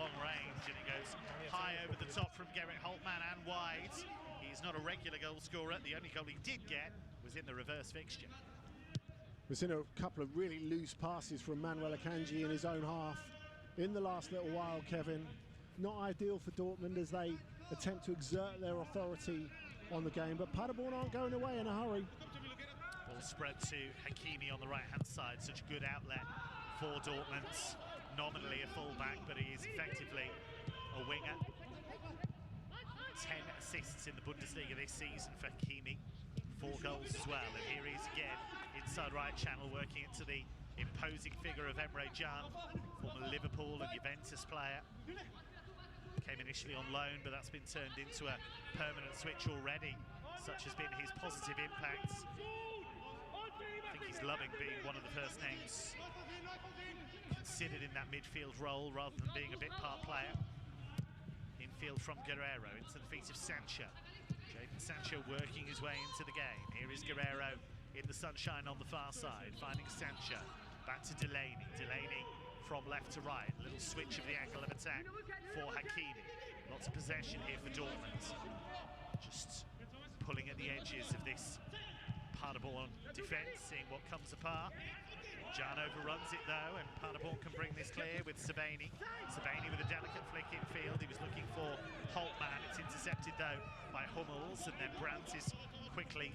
long range, and it goes high over the top from Gerrit Holtmann and wide. He's not a regular goal scorer. The only goal he did get was in the reverse fixture. We've seen a couple of really loose passes from Manuel Akanji in his own half in the last little while, Kevin. Not ideal for Dortmund as they attempt to exert their authority on the game, but Paderborn aren't going away in a hurry. Ball spread to Hakimi on the right-hand side. Such a good outlet for Dortmund. Nominally a fullback, but he is effectively a winger. 10 assists in the Bundesliga this season for Hakimi. 4 goals as well, and here he is again inside right channel, working into the imposing figure of Emre Can, former Liverpool and Juventus player. Came initially on loan, but that's been turned into a permanent switch already. Such has been his positive impact. I think he's loving being one of the first names considered in that midfield role rather than being a bit part player. Infield from Guerreiro into the feet of Sancho. Jadon Sancho working his way into the game. Here is Guerreiro in the sunshine on the far side, finding Sancho. Back to Delaney. Delaney from left to right. A little switch of the angle of attack for Hakimi. Lots of possession here for Dortmund. Just pulling at the edges of this Paderborn defence, seeing what comes apart. Can overruns it though, and Paderborn can bring this clear with Sabani. Sabani with a delicate flick infield. He was looking for Holtmann. It's intercepted though by Hummels, and then Brandt is quickly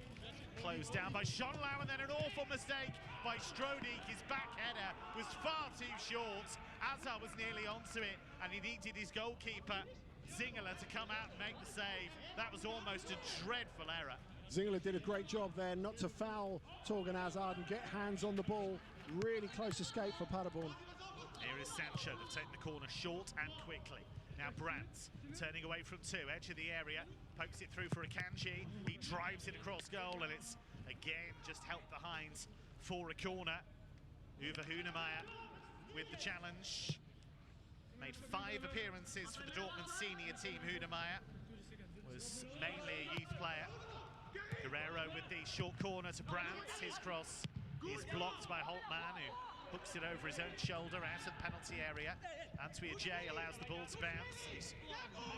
closed down by Schonlau, and then an awful mistake by Strodig. His back header was far too short. Azar was nearly onto it, and he needed his goalkeeper, Zingler, to come out and make the save. That was almost a dreadful error. Zingler did a great job there not to foul Torgan Hazard and get hands on the ball. Really close escape for Paderborn. Here is Sancho. They've taken the corner short and quickly. Now Brandt turning away from 2, edge of the area, pokes it through for Akanji. He drives it across goal, and it's again just helped behind for a corner. Uwe Hunemeyer with the challenge. Made 5 appearances for the Dortmund senior team. Hunemeyer was mainly a youth player. Guerreiro with the short corner to Brandt. His cross is blocked by Holtmann, who hooks it over his own shoulder out of the penalty area. Antwi Ajay allows the ball to bounce. He's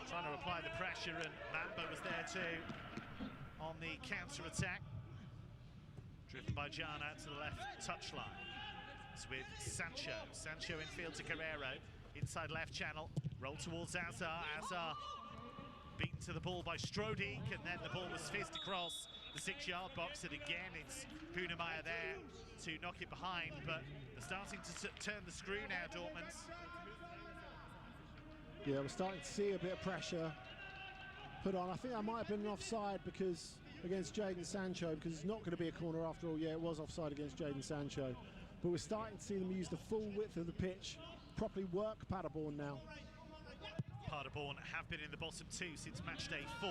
trying to apply the pressure, and Mamba was there too on the counter-attack. Driven by Can out to the left touchline. It's with Sancho. Sancho infield to Guerreiro. Inside left channel. Roll towards Azar. Azar beaten to the ball by Strodig, and then the ball was fizzed across the 6-yard box, and again it's Hunemeyer there to knock it behind, but they're starting to turn the screw now, Dortmund. Yeah, we're starting to see a bit of pressure put on. I think that might have been an offside because against Jadon Sancho, because it's not going to be a corner after all. Yeah, it was offside against Jadon Sancho, but we're starting to see them use the full width of the pitch, properly work Paderborn now. Paderborn have been in the bottom 2 since match day 4,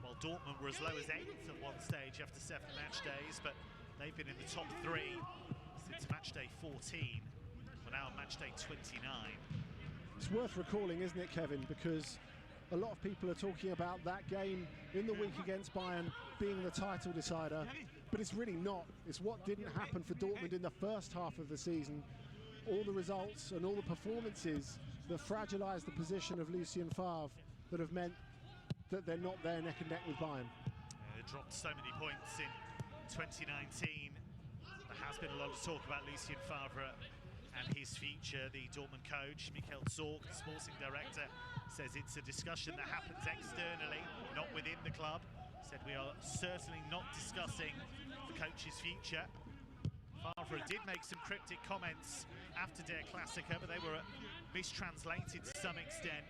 while Dortmund were as low as 8th at one stage after 7 match days, but they've been in the top 3 since match day 14. We're now on match day 29. It's worth recalling, isn't it, Kevin, because a lot of people are talking about that game in the week against Bayern being the title decider, but it's really not. It's what didn't happen for Dortmund in the first half of the season. All the results and all the performances that fragilised the position of Lucien Favre that have meant that they're not there neck and neck with Bayern. Yeah, they dropped so many points in 2019. There has been a lot of talk about Lucien Favre and his future. The Dortmund coach, Michael Zorc, the sporting director, says it's a discussion that happens externally, not within the club. Said we are certainly not discussing the coach's future. Favre did make some cryptic comments after Der Klassiker, but they were mistranslated to some extent.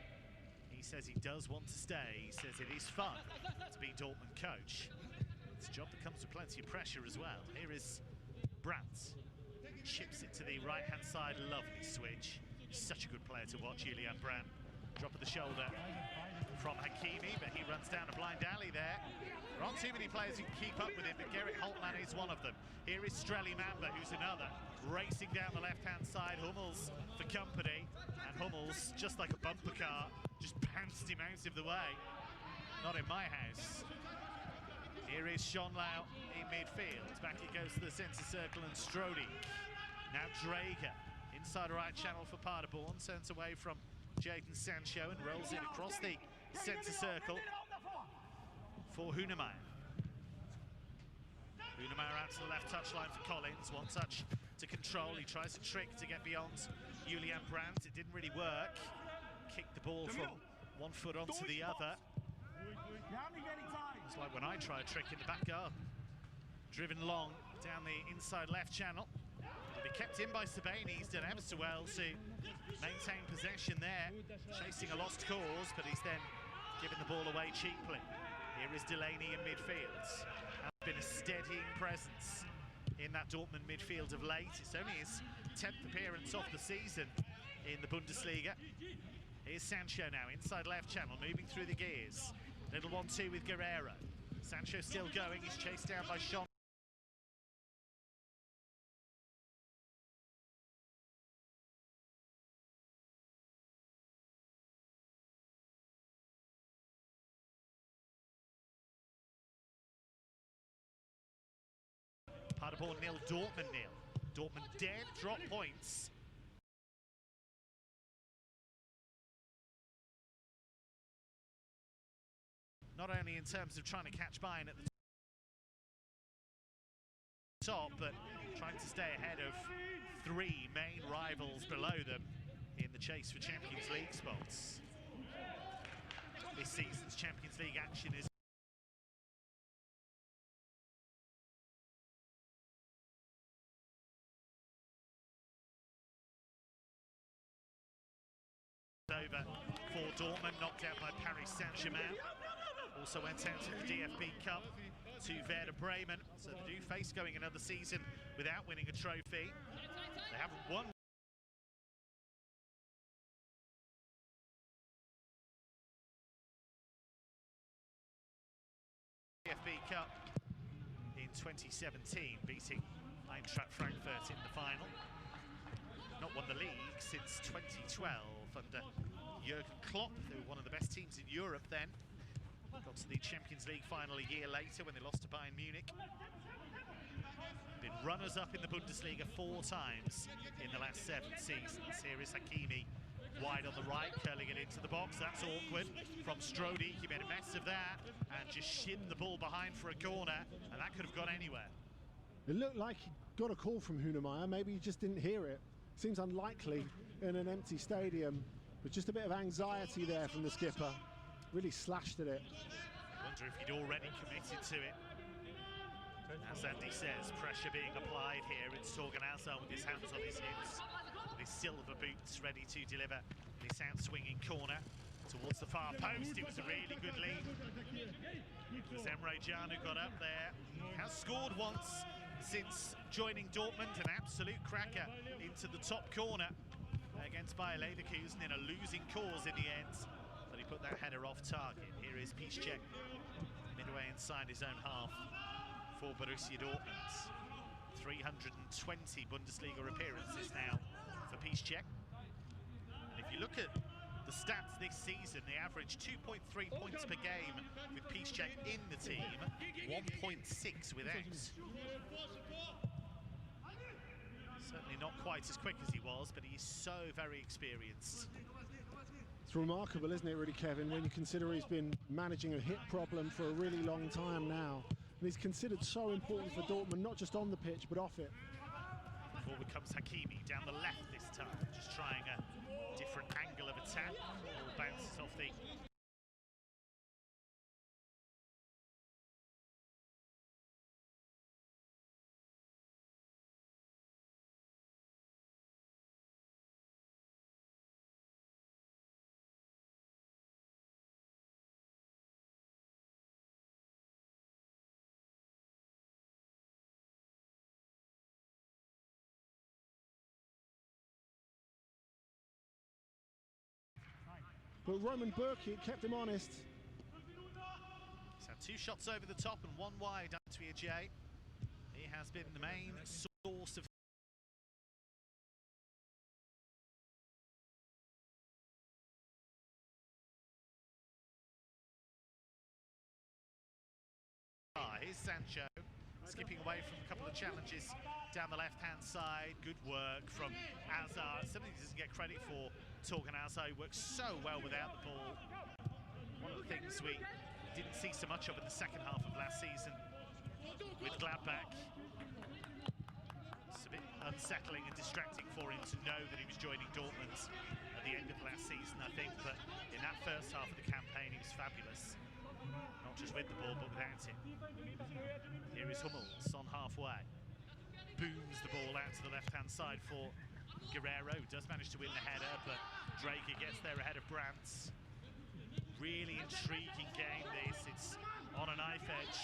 He says he does want to stay. He says it is fun to be Dortmund coach. It's a job that comes with plenty of pressure as well. Here is Brandt. Chips it to the right-hand side. Lovely switch. Such a good player to watch, Julian Brandt. Drop of the shoulder from Hakimi, but he runs down a blind alley there. There aren't too many players who can keep up with him, but Gerrit Holtmann is one of them. Here is Streli Mamba, who's another, racing down the left-hand side. Hummels for company, and Hummels, just like a bumper car, just bounced him out of the way. Not in my house. Here is Schonlau in midfield. Back it goes to the centre circle, and Strodig. Now Drager, inside right channel for Paderborn, turns away from Jadon Sancho and rolls it across the centre circle for Hunemeyer. Hunemeyer out to the left touchline for Collins. One touch to control. He tries a trick to get beyond Julian Brandt. It didn't really work. Kicked the ball from one foot onto the other. It's like when I try a trick in the back garden. Driven long down the inside left channel. It'll be kept in by Sabane. He's done ever so well to maintain possession there. Chasing a lost cause, but he's then given the ball away cheaply. Here is Delaney in midfield. Has been a steadying presence in that Dortmund midfield of late. It's only his 10th appearance of the season in the Bundesliga. Here's Sancho now, inside left channel, moving through the gears. Little 1-2 with Guerrero. Sancho still going, he's chased down by Sean. Paderborn 0, Dortmund 0. Dortmund dared drop points. Not only in terms of trying to catch Bayern at the top, but trying to stay ahead of three main rivals below them in the chase for Champions League spots. This season's Champions League action is over for Dortmund, knocked out by Paris Saint-Germain. Also went out in the DFB Cup to Werder Bremen, so they do face going another season without winning a trophy. They haven't won the DFB Cup in 2017, beating Eintracht Frankfurt in the final. Not won the league since 2012 under Jurgen Klopp. They were one of the best teams in Europe then. Got to the Champions League final a year later when they lost to Bayern Munich. Been runners-up in the Bundesliga 4 times in the last 7 seasons. Here is Hakimi wide on the right, curling it into the box. That's awkward from Strode. He made a mess of that and just shinned the ball behind for a corner, and that could have gone anywhere. It looked like he got a call from Hunemeyer. Maybe he just didn't hear it. Seems unlikely in an empty stadium, but just a bit of anxiety there from the skipper. Really slashed at it. Wonder if he'd already committed to it. As Andy says, pressure being applied here. It's Torgan Hazard with his hands on his hips, with his silver boots ready to deliver this out-swinging corner towards the far post. It was a really good lead. It was Emre Can who got up there. He has scored once since joining Dortmund, an absolute cracker into the top corner against Bayer Leverkusen in a losing cause in the end. But he put that header off target. Here is Piszczek, midway inside his own half for Borussia Dortmund. 320 Bundesliga appearances now for Piszczek. And if you look at the stats this season, they average 2.3 points per game with Piszczek in the team, 1.6 without. Certainly not quite as quick as he was, but he's so very experienced. It's remarkable, isn't it, really, Kevin, when you consider he's been managing a hip problem for a really long time now. And he's considered so important for Dortmund, not just on the pitch, but off it. Forward comes Hakimi down the left this time, just trying a different angle of attack. Ball bounces off the But Roman Burki kept him honest. He's had 2 shots over the top and 1 wide up to J. He has been the main source of here's Sancho, skipping away from a couple of challenges down the left-hand side. Good work from Hazard. Something he doesn't get credit for Torgan Hazard works so well without the ball. One of the things we didn't see so much of in the second half of last season with Gladbach. It's a bit unsettling and distracting for him to know that he was joining Dortmund at the end of last season, I think, but in that first half of the campaign he was fabulous. Not just with the ball, but without it. Here is Hummels on halfway. Booms the ball out to the left-hand side for Guerrero. Does manage to win the header, but Drager gets there ahead of Brandt. Really intriguing game this. It's on a knife edge.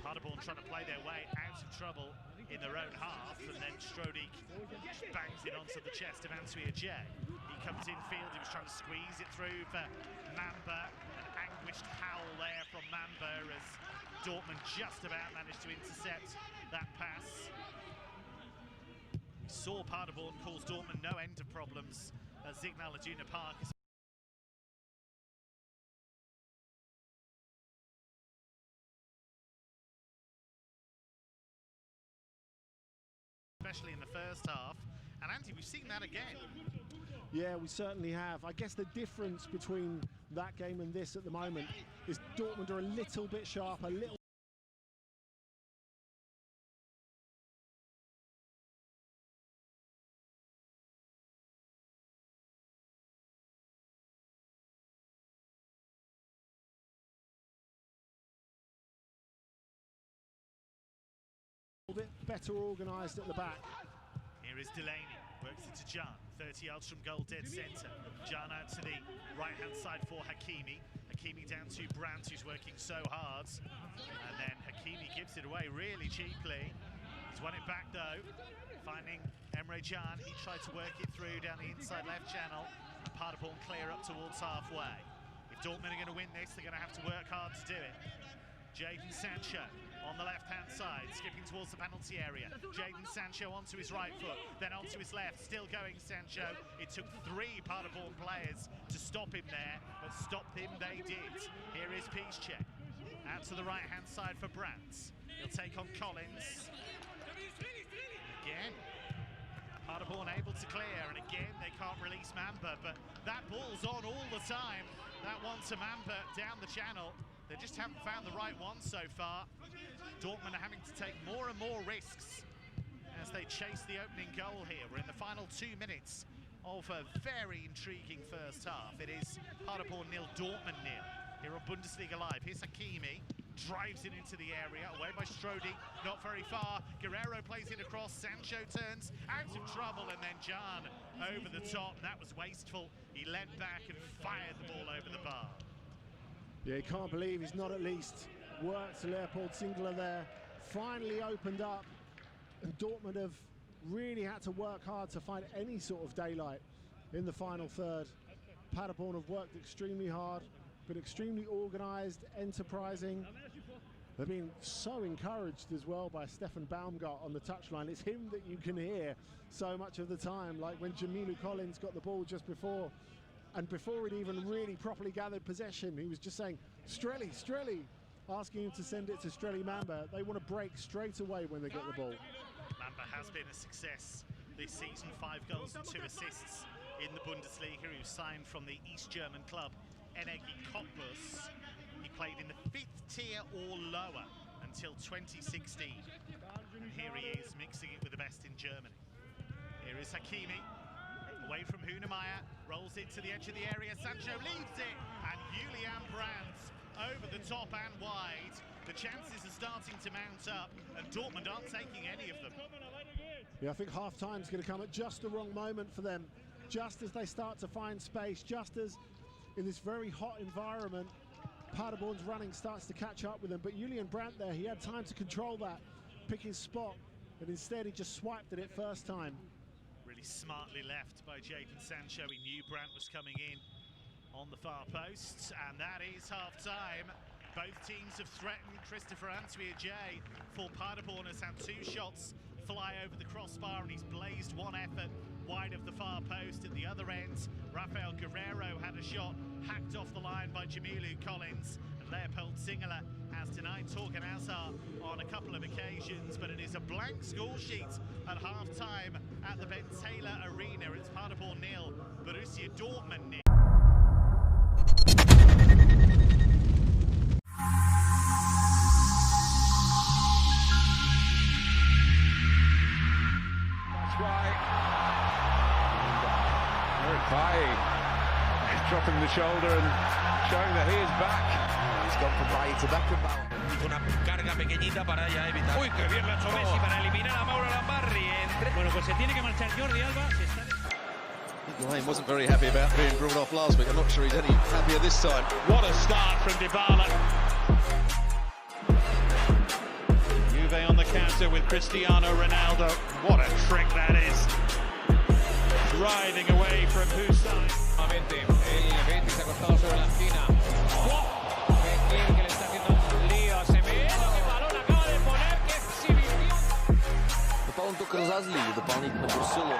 Paderborn trying to play their way out of trouble in their own half, and then Strodig bangs it onto the chest of Antwiaje. He comes infield, he was trying to squeeze it through for Mamba. An anguished howl there from Mamba as Dortmund just about managed to intercept that pass. We saw Paderborn cause Dortmund no end of problems at Signal Iduna Park. Especially in the first half. And Andy, we've seen that again. Yeah, we certainly have. I guess the difference between that game and this at the moment is Dortmund are a little bit sharp, a little bit better organised at the back. Here is Delaney, works into Can, 30 yards from goal, dead centre. Can out to the right-hand side for Hakimi. Hakimi down to Brandt, who's working so hard. And then Hakimi gives it away really cheaply. He's won it back though, finding Emre Can. He tried to work it through down the inside left channel. And Paderborn clear up towards halfway. If Dortmund are going to win this, they're going to have to work hard to do it. Jadon Sancho on the left-hand side, skipping towards the penalty area. Jadon Sancho onto his right foot, then onto his left, still going Sancho. It took 3 Paderborn players to stop him there, but stop him they did. Here is Piszczek, out to the right-hand side for Brandt. He'll take on Collins. Again, Paderborn able to clear, and again they can't release Mamba, but that ball's on all the time. That one to Mamba down the channel. They just haven't found the right one so far. Dortmund are having to take more and more risks as they chase the opening goal here. We're in the final 2 minutes of a very intriguing first half. It is Paderborn 0, Dortmund 0 here on Bundesliga Live. Here's Hakimi, drives it into the area, away by Strodig, not very far. Guerrero plays it across, Sancho turns out of trouble, and then Can over the top. That was wasteful. He leant back and fired the ball over the bar. Yeah, you can't believe he's not at least worked Leopold Singler there. Finally opened up, and Dortmund have really had to work hard to find any sort of daylight in the final third. Paderborn have worked extremely hard, been extremely organised, enterprising. They've been so encouraged as well by Stefan Baumgart on the touchline. It's him that you can hear so much of the time, like when Jamilu Collins got the ball just before. And before he'd even really properly gathered possession, he was just saying, Strelly, Strelly, asking him to send it to Strelly Mamba. They want to break straight away when they get the ball. Mamba has been a success this season, 5 goals and 2 assists in the Bundesliga. He was signed from the East German club Energie Cottbus. He played in the 5th tier or lower until 2016. And here he is, mixing it with the best in Germany. Here is Hakimi. Away from Hunemeyer, rolls it to the edge of the area, Sancho leaves it, and Julian Brandt over the top and wide. The chances are starting to mount up, and Dortmund aren't taking any of them. Yeah, I think half-time's going to come at just the wrong moment for them, just as they start to find space, just as in this very hot environment, Paderborn's running starts to catch up with them. But Julian Brandt there, he had time to control that, pick his spot, but instead he just swiped at it first time. Smartly left by Jadon Sancho. He knew Brandt was coming in on the far post, and that is half-time. Both teams have threatened. Christopher Antwiaje for Paderborn has had 2 shots fly over the crossbar, and he's blazed one effort wide of the far post. At the other end, Rafael Guerrero had a shot hacked off the line by Jamilu Collins, and Leopold Singler has denied Torgan Hazard on a couple of occasions, but it is a blank score sheet at half-time at the Ben Taylor Arena. It's Paderborn 0, Borussia Dortmund 0. He's dropping the shoulder and showing that he is back. He's gone from right to back and back. Una carga pequeñita para ya evitar. Uy, qué bien lo ha hecho Messi para eliminar a Mauro Lambarri. Bueno, pues se tiene que marchar Jordi Alba. Dwayne wasn't very happy about being brought off last week. I'm not sure he's any happier this time. What a start from Dybala. Juve on the counter with Cristiano Ronaldo. What a trick that is. Driving away from Hussein. El Betis se ha acostado sobre la esquina. Que le está haciendo un lío a Semedo. ¡Qué balón acaba de poner! ¡Qué exhibición! Попал он только разозлил дополнительно Барселону.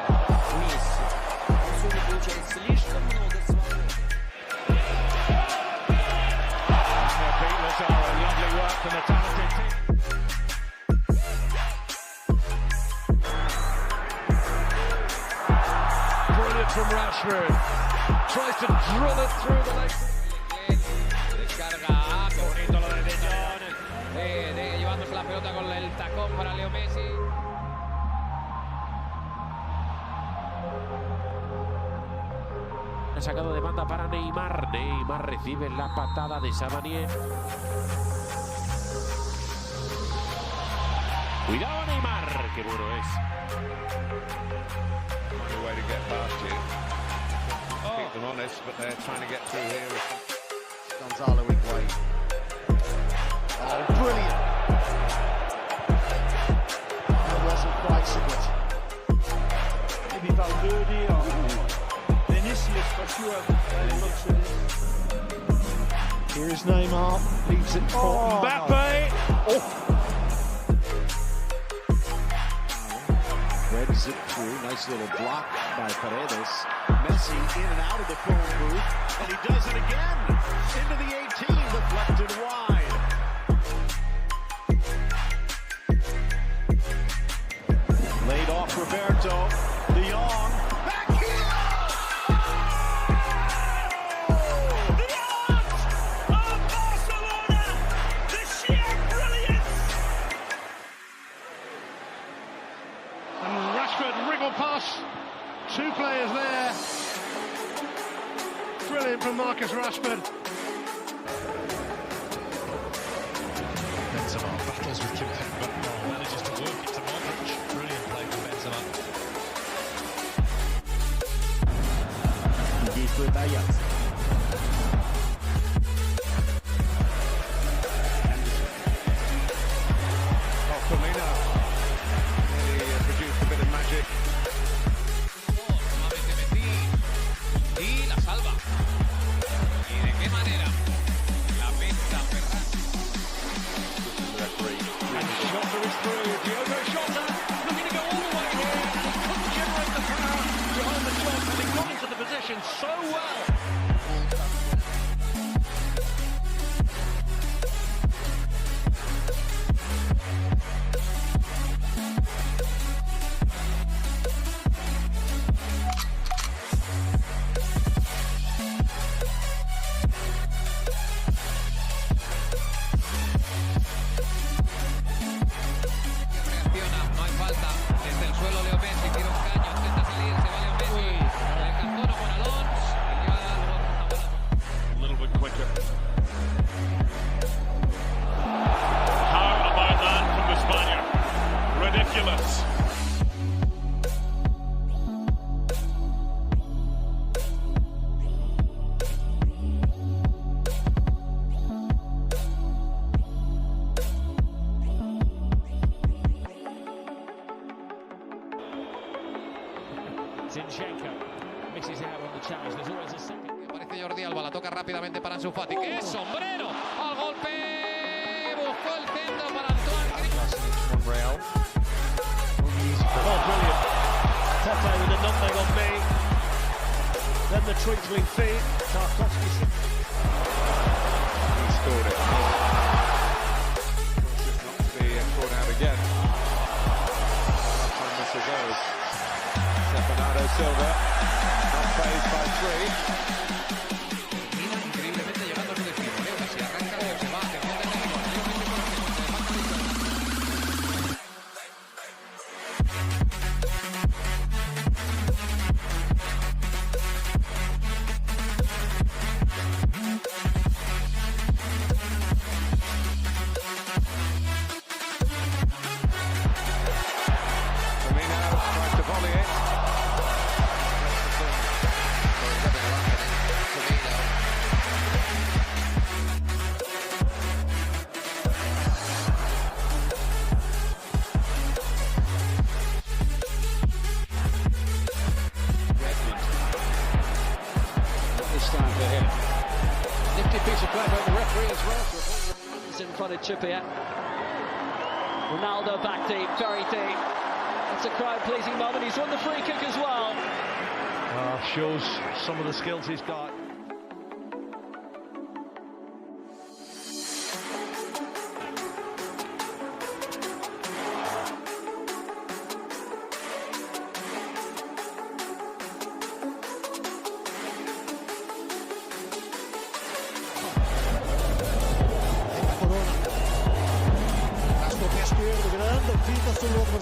Месси. Он сегодня получает слишком много свободы. Lovely work from the talented team. From Rashford, tries to drill it through the legs. Descarga, qué bonito lo de Jong, llevándose la pelota con el tacón para Leo Messi. Ha sacado de banda para Neymar. Neymar recibe la patada de Savanier. Cuidado Neymar, qué bueno es. Way to get past you. Keep them honest, but they're trying to get through here. Gonzalo Higuain. Oh, brilliant. That wasn't quite so good. Maybe Valverde or Vinicius for sure. Here is Neymar, leaves it for Mbappe. Threads it through. Nice little block by Paredes. Messi in and out of the phone booth. And he does it again. Into the 18, deflected wide. Laid off Roberto. De Jong. Back here! The art of Barcelona. The sheer brilliance. And Rashford wriggle past. Two players there. Brilliant from Marcus Rashford. Benzema battles with Kimpembe, but manages to work it to Modric. Brilliant play from Benzema. Действует Аякс. Oh, Firmino. He produced a bit of magic. Y la salva. ¿Y de qué manera? La meta Ferran. And Jota is through. Diogo Jota looking to go all the way here. Couldn't generate the power behind the shot, and he got into the position so well. No hay falta. Desde el suelo Leo Messi tira un caño, intenta salir, se va Leo Messi. El cartón con Alonso. A little bit quicker. How about that from the Spaniard? Ridiculous. Zinchenko mixes out on the challenge. There's always a second. Aparece Jordi Alba, la toca rápidamente para Ansu Fati. ¡Qué sombrero! Al golpe. Buscó el centro para Antoine Griezmann. Monreal. Oh, brilliant. Tete with a nutmeg on me. Then the twinkling feet. Tarkovsky. He scored it. Just not to be caught out again. This is goes. Bernardo Silva, not phased by three. Termina increíblemente llegando a su destino. Leo Messi arranca, Leo se va, atención de Leo mete por el segundo, se falta de in front of Trippier. Ronaldo back deep, very deep. That's a crowd-pleasing moment. He's won the free kick as well. Shows some of the skills he's got.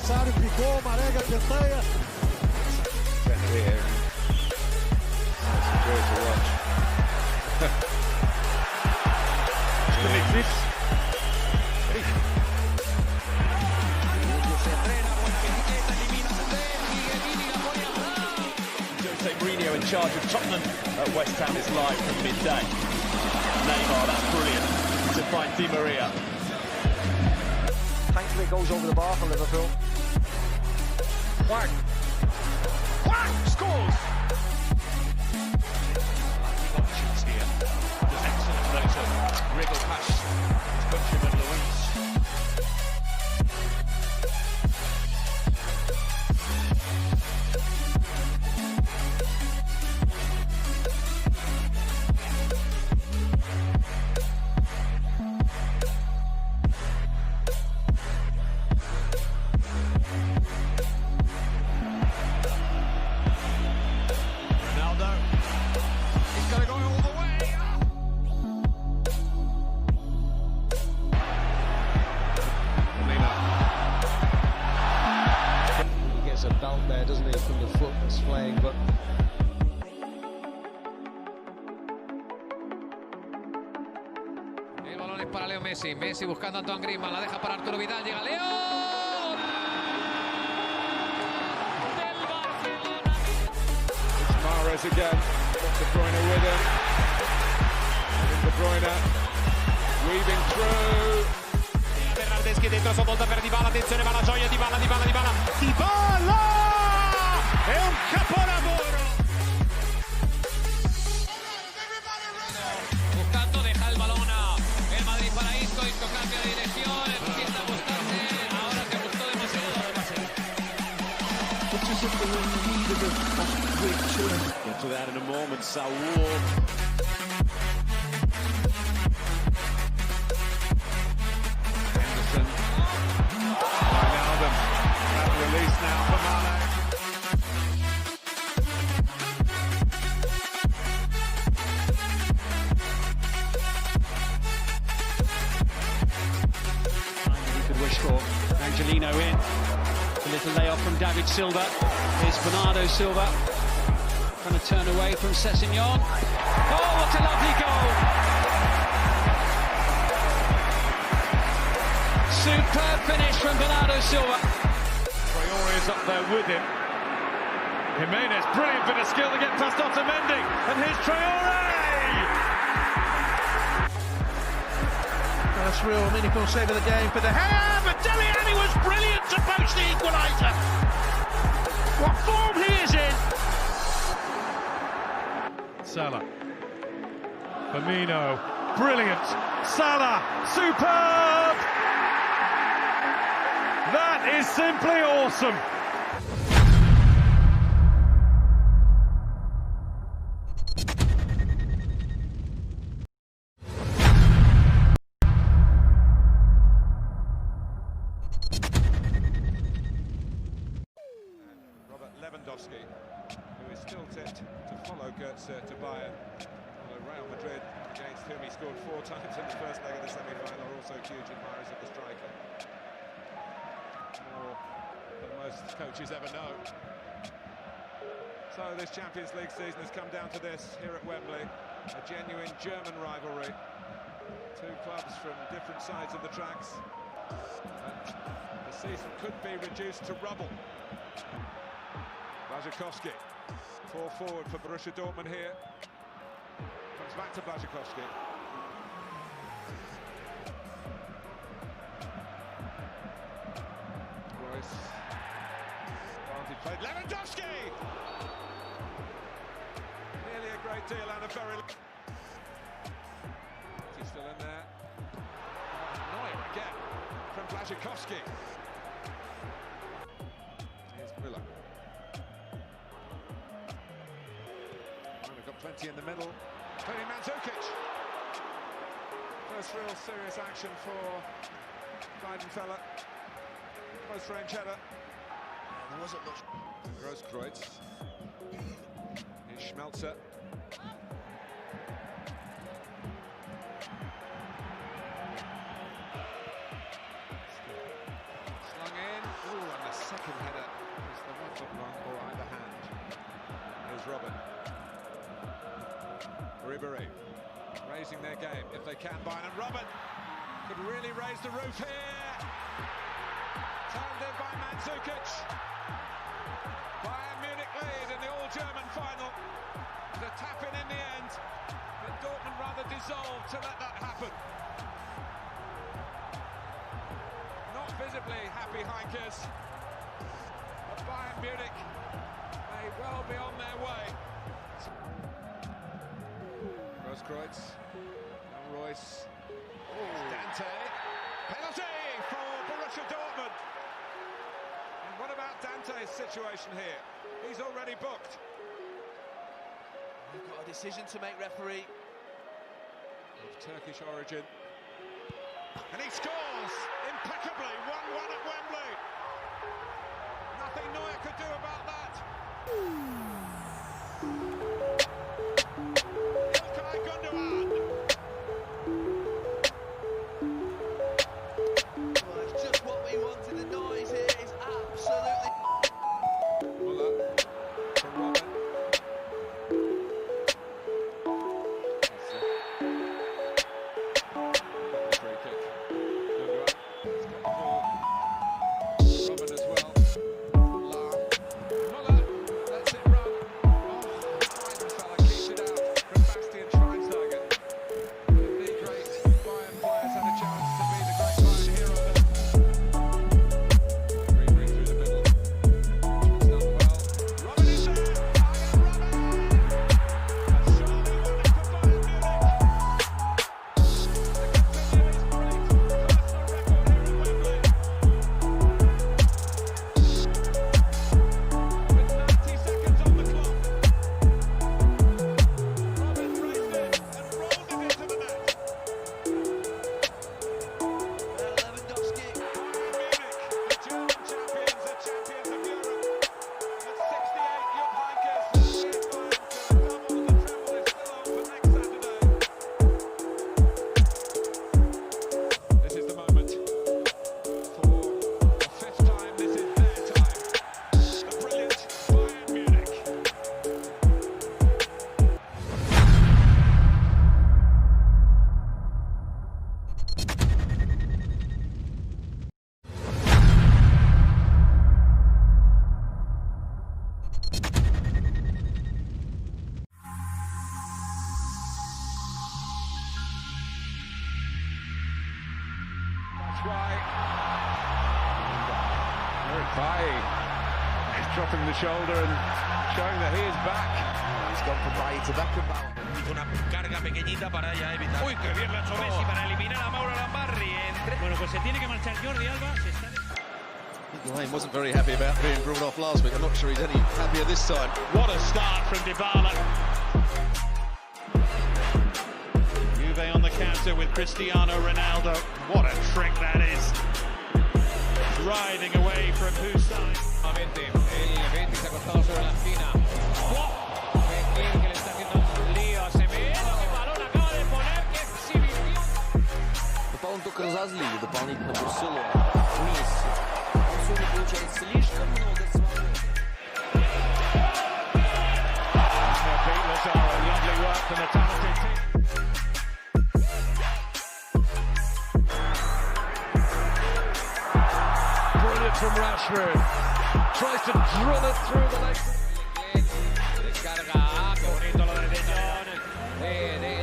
Sullo picò, Marega piantaia. Here. That's a joy to watch. Jose Mourinho in charge of Tottenham at West Ham is live from midday. Neymar, that's brilliant. To find Di Maria. Thankfully it goes over the bar for Liverpool. Whack! Whack! Scores! Options here. There's excellent floater. Wriggle past Butcher and Luis. El balón es para Leo Messi. Messi buscando a Antoine Griezmann. La deja para Arturo Vidal. Llega Leo. Del Barcelona. It's Mahrez again. De Bruyne with him. And De Bruyne weaving through. Bernardeschi dentro sua volta per Dybala. Attenzione, va la gioia. Dybala. Dybala! È un capolavoro! Buscando, deja el balón a el Madrid para Isco. Isco cambia de dirección. Empieza a gustarse. Ahora te gustó demasiado. Get to that in a moment. Saul. Henderson. Wijnaldum. That release now for Mane. He could wish for Angelino in. A little layoff from David Silva. Here's Bernardo Silva. Trying to turn away from Sessegnon. Oh, what a lovely goal! Superb finish from Bernardo Silva. Traore is up there with him. Jimenez, brilliant bit of skill to get past Otamendi. And here's Traore! That's real meaningful save of the game for the hair, but Dele Alli was brilliant to poach the equaliser. What form he is in! Salah. Firmino, brilliant. Salah, superb! That is simply awesome. Real Madrid, against whom he scored 4 times in the first leg of the semi-final, are also huge admirers of the striker. More than most coaches ever know. So this Champions League season has come down to this here at Wembley, a genuine German rivalry. 2 clubs from different sides of the tracks. And the season could be reduced to rubble. Błaszczykowski, 4 forward for Borussia Dortmund here. Comes back to Błaszczykowski. Royce. Advantage played. Lewandowski! Nearly a great deal and a very... He's still in there. Neuer again from Błaszczykowski. Here's Müller. We've got plenty in the middle. Tony Mandzukic. First real serious action for Weidenfeller. Close range header. There wasn't much. Grosskreutz. Here's Schmelzer. Slung in. Ooh, and the second header is the one-foot one or either hand. Here's Robin. Ribéry raising their game if they can. Bayern and Robin could really raise the roof here. Turned in by Mandzukic. Bayern Munich lead in the all-German final. The tap-in the end, but Dortmund rather dissolved to let that happen. Not visibly happy Heinkes, but Bayern Munich may well be on their way. Grosskreutz, now Royce, Dante, penalty for Borussia Dortmund. And what about Dante's situation here? He's already booked. They've got a decision to make, referee. Of Turkish origin. And he scores impeccably, 1-1 at Wembley. Nothing Neuer could do about that. İlkay Gündoğan. Well, it's just what we wanted. The noise here is absolutely... Müller for Robin. Free kick. Gündoğan. Robin as well. Müller lets it run. Oh, Weidenfeller keeps it out from Bastian Schweinsteiger. The great Bayern players had a chance to be the great Bayern hero. Ribéry through the middle. It's done well. Robin is there. Robin! And surely one for Bayern Munich. The continuous great personal record here at Wembley. With 90 seconds on the clock. Robin raised it and rolled it into the net. Lewandowski. Bayern Munich, the German champions, the champions of Europe. At 68, Jupp Heynckes leads Bayern to a double. The treble is still on for next Saturday. This is the moment. For the 5th time, this is their time. The brilliant Bayern Munich. That's why Eric Bailly is dropping the shoulder and showing that he is back. He's gone from Bailly to Beckenbauer. Una carga pequeñita para ya evitar. Uy, qué bien la ha hecho Messi para eliminar a Mauro Lambarri. Bueno, pues se tiene que marchar Jordi Alba. Se está... Lane wasn't very happy about being brought off last week. I'm not sure he's any happier this time. What a start from Dybala. Juve on the counter with Cristiano Ronaldo. What a trick that is. Riding away from whose side? El Betis se ha acostado sobre la esquina. ¡Wow! Que le está haciendo un lío a Semedo. ¡Qué balón разозлили, дополнительно бросило Месси. Он сегодня получает слишком много свободы. Brilliant from Rashford. Tries to drill it through the legs. Descarga, qué bonito lo de Dünyanın.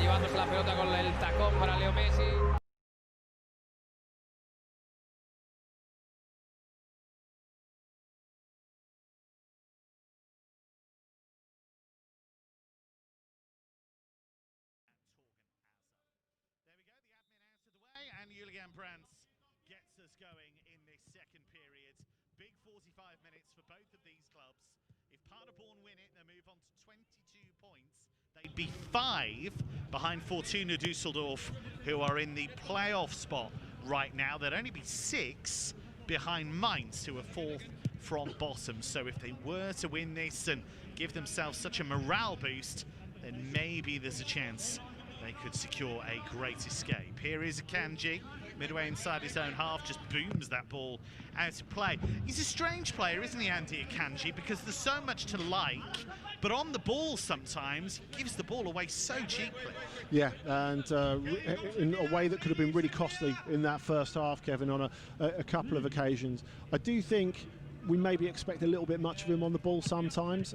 Llevándose la pelota con el tacón para Leo Messi. And Julian Brandt gets us going in this second period. Big 45 minutes for both of these clubs. If Paderborn win it, they move on to 22 points. They'd be 5 behind Fortuna Düsseldorf, who are in the playoff spot right now. They'd only be 6 behind Mainz, who are 4th from bottom. So if they were to win this and give themselves such a morale boost, then maybe there's a chance they could secure a great escape. Here is Akanji, midway inside his own half, just booms that ball out of play. He's a strange player, isn't he, Andy Akanji? Because there's so much to like, but on the ball sometimes he gives the ball away so cheaply. Yeah, and in a way that could have been really costly in that first half, Kevin, on a couple of occasions. I do think we maybe expect a little bit much of him on the ball sometimes,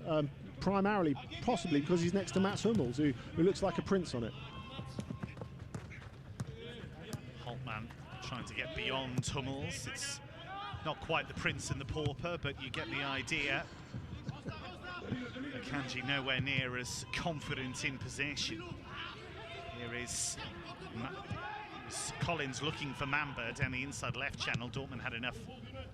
primarily, possibly because he's next to Mats Hummels, who looks like a prince on it. Holtmann trying to get beyond Hummels. It's not quite the prince and the pauper, but you get the idea. Akanji nowhere near as confident in possession. Here is Collins looking for Mamba down the inside left channel. Dortmund had enough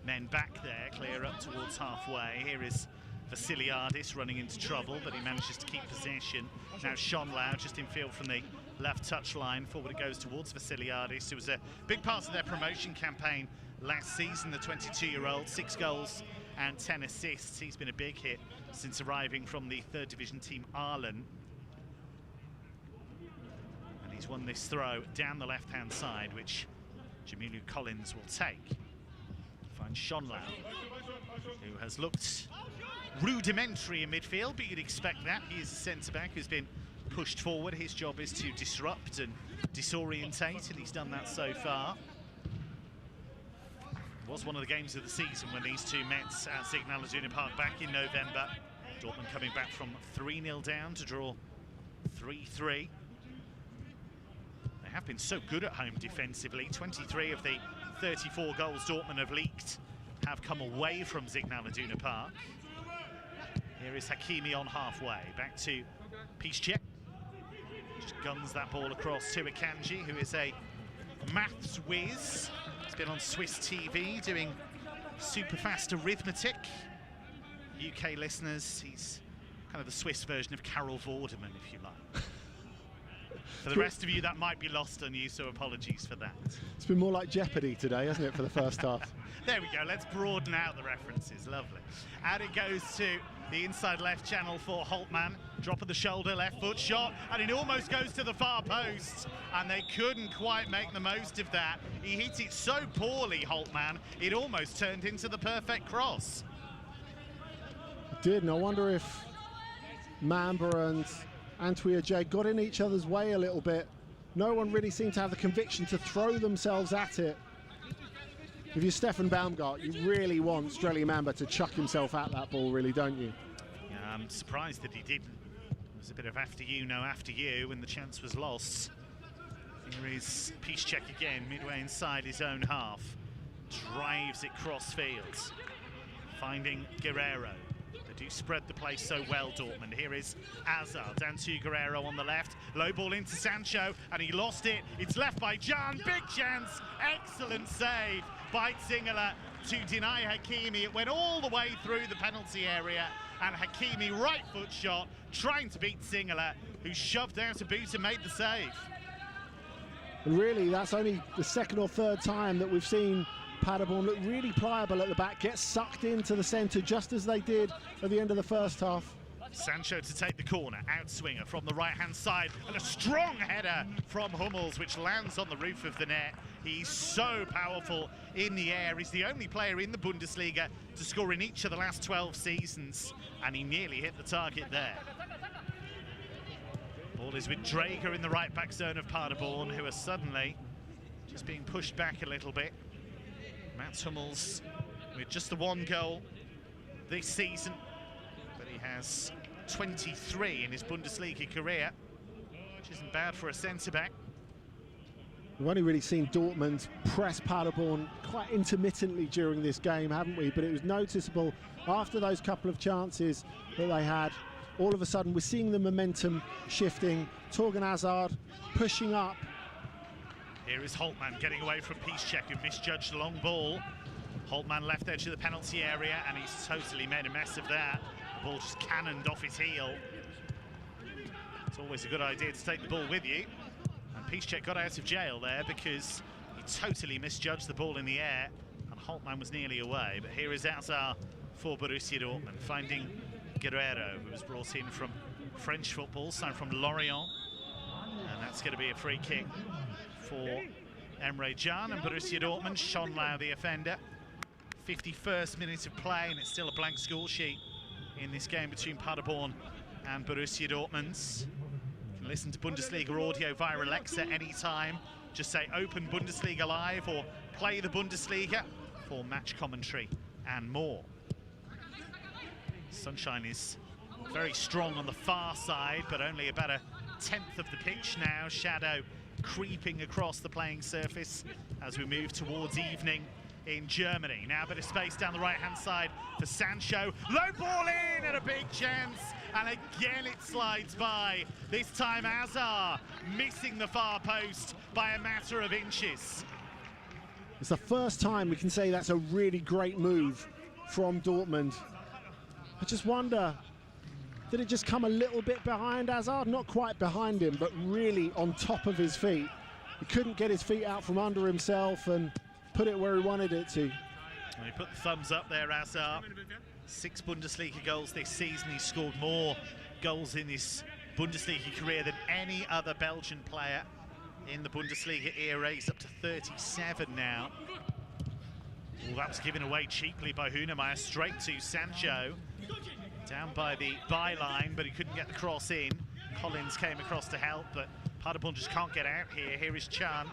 men back there, clear up towards halfway. Here is Vasiliadis running into trouble, but he manages to keep possession. Now Schonlau just in field from the left touchline. Forward it goes towards Vasiliadis, who was a big part of their promotion campaign last season. The 22-year-old, 6 goals and 10 assists. He's been a big hit since arriving from the 3rd Division team Aalen. And he's won this throw down the left-hand side, which Jamilu Collins will take. Finds Schonlau, who has looked rudimentary in midfield, but you'd expect that. He is a centre-back who's been pushed forward. His job is to disrupt and disorientate, and he's done that so far. It was one of the games of the season when these two met at Signal Iduna Park back in November. Dortmund coming back from 3-0 down to draw 3-3. They have been so good at home defensively. 23 of the 34 goals Dortmund have leaked have come away from Signal Iduna Park. Here is Hakimi on halfway, back to Piszczek. Just guns that ball across to Akanji, who is a maths whiz. He's been on Swiss TV doing super fast arithmetic. UK listeners, he's kind of the Swiss version of Carol Vorderman, if you like. For the rest of you, that might be lost on you, so apologies for that. It's been more like Jeopardy today, hasn't it, for the first half? There we go, let's broaden out the references, lovely. And it goes to the inside left channel for Holtmann. Drop of the shoulder, left foot shot, and it almost goes to the far post. And they couldn't quite make the most of that. He hit it so poorly, Holtmann, it almost turned into the perfect cross. It did, and I wonder if Mamba and İHTİYACIMIZ got in each other's way a little bit. No one really seemed to have the conviction to throw themselves at it. If you're Stefan Baumgart, you really want Streli Mamba to chuck himself at that ball, really, don't you? Yeah, I'm surprised that he didn't. It was a bit of after you, no after you, and the chance was lost. Here is Piszczek again, midway inside his own half. Drives it cross field, finding Guerrero. They do spread the play so well, Dortmund. Here is Azar, down to Guerrero on the left. Low ball into Sancho, and he lost it. It's left by Can. Big chance. Excellent save by Zingerle to deny Hakimi. It went all the way through the penalty area, and Hakimi, right foot shot, trying to beat Zingerle, who shoved out a boot and made the save. And really, that's only the 2nd or 3rd time that we've seen Paderborn look really pliable at the back, get sucked into the centre just as they did at the end of the first half. Sancho to take the corner, outswinger from the right-hand side, and a strong header from Hummels, which lands on the roof of the net. He's so powerful in the air. He's the only player in the Bundesliga to score in each of the last 12 seasons, and he nearly hit the target there. Ball is with Drager in the right-back zone of Paderborn, who are suddenly just being pushed back a little bit. Mats Hummels with just the one goal this season, but he has 23 in his Bundesliga career, which isn't bad for a centre-back. We've only really seen Dortmund press Paderborn quite intermittently during this game, haven't we? But it was noticeable after those couple of chances that they had. All of a sudden, we're seeing the momentum shifting. Torgan Hazard pushing up. Here is Holtmann getting away from Piszczek, who misjudged the long ball. Holtmann left edge of the penalty area, and he's totally made a mess of that. The ball just cannoned off his heel. It's always a good idea to take the ball with you. And Piszczek got out of jail there because he totally misjudged the ball in the air, and Holtmann was nearly away. But here is Hazard for Borussia Dortmund, finding Guerrero, who was brought in from French football, signed from Lorient. And that's going to be a free kick for Emre Can and Borussia Dortmund. Schonlau, the offender. 51st minute of play, and it's still a blank score sheet in this game between Paderborn and Borussia Dortmund. You can listen to Bundesliga audio via Alexa anytime. Just say open Bundesliga live or play the Bundesliga for match commentary and more. Sunshine is very strong on the far side, but only about a tenth of the pitch now. Shadow creeping across the playing surface as we move towards evening in Germany. Now a bit of space down the right-hand side for Sancho. Low ball in and a big chance, and again it slides by. This time Hazard missing the far post by a matter of inches. It's the first time we can say that's a really great move from Dortmund. I just wonder, did it just come a little bit behind Hazard? Not quite behind him, but really on top of his feet. He couldn't get his feet out from under himself and put it where he wanted it to. Well, he put the thumbs up there, Hazard. 6 Bundesliga goals this season. He scored more goals in his Bundesliga career than any other Belgian player in the Bundesliga era. He's up to 37 now. Well, that was given away cheaply by Hunemeyer, straight to Sancho. Down by the byline, but he couldn't get the cross in. Collins came across to help, but Paderborn just can't get out here. Here is Can.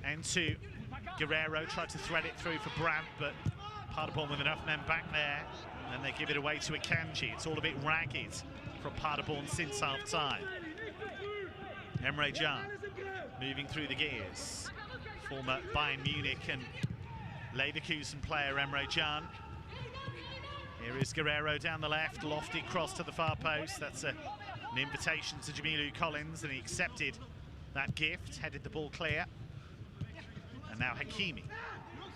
And to Guerrero, tried to thread it through for Brandt, but Paderborn with enough men back there. And then they give it away to Akanji. It's all a bit ragged from Paderborn since half-time. Emre Can moving through the gears. Former Bayern Munich and Leverkusen player Emre Can. Here is Guerrero down the left, lofted cross to the far post. That's an invitation to Jamilu Collins, and he accepted that gift, headed the ball clear. And now Hakimi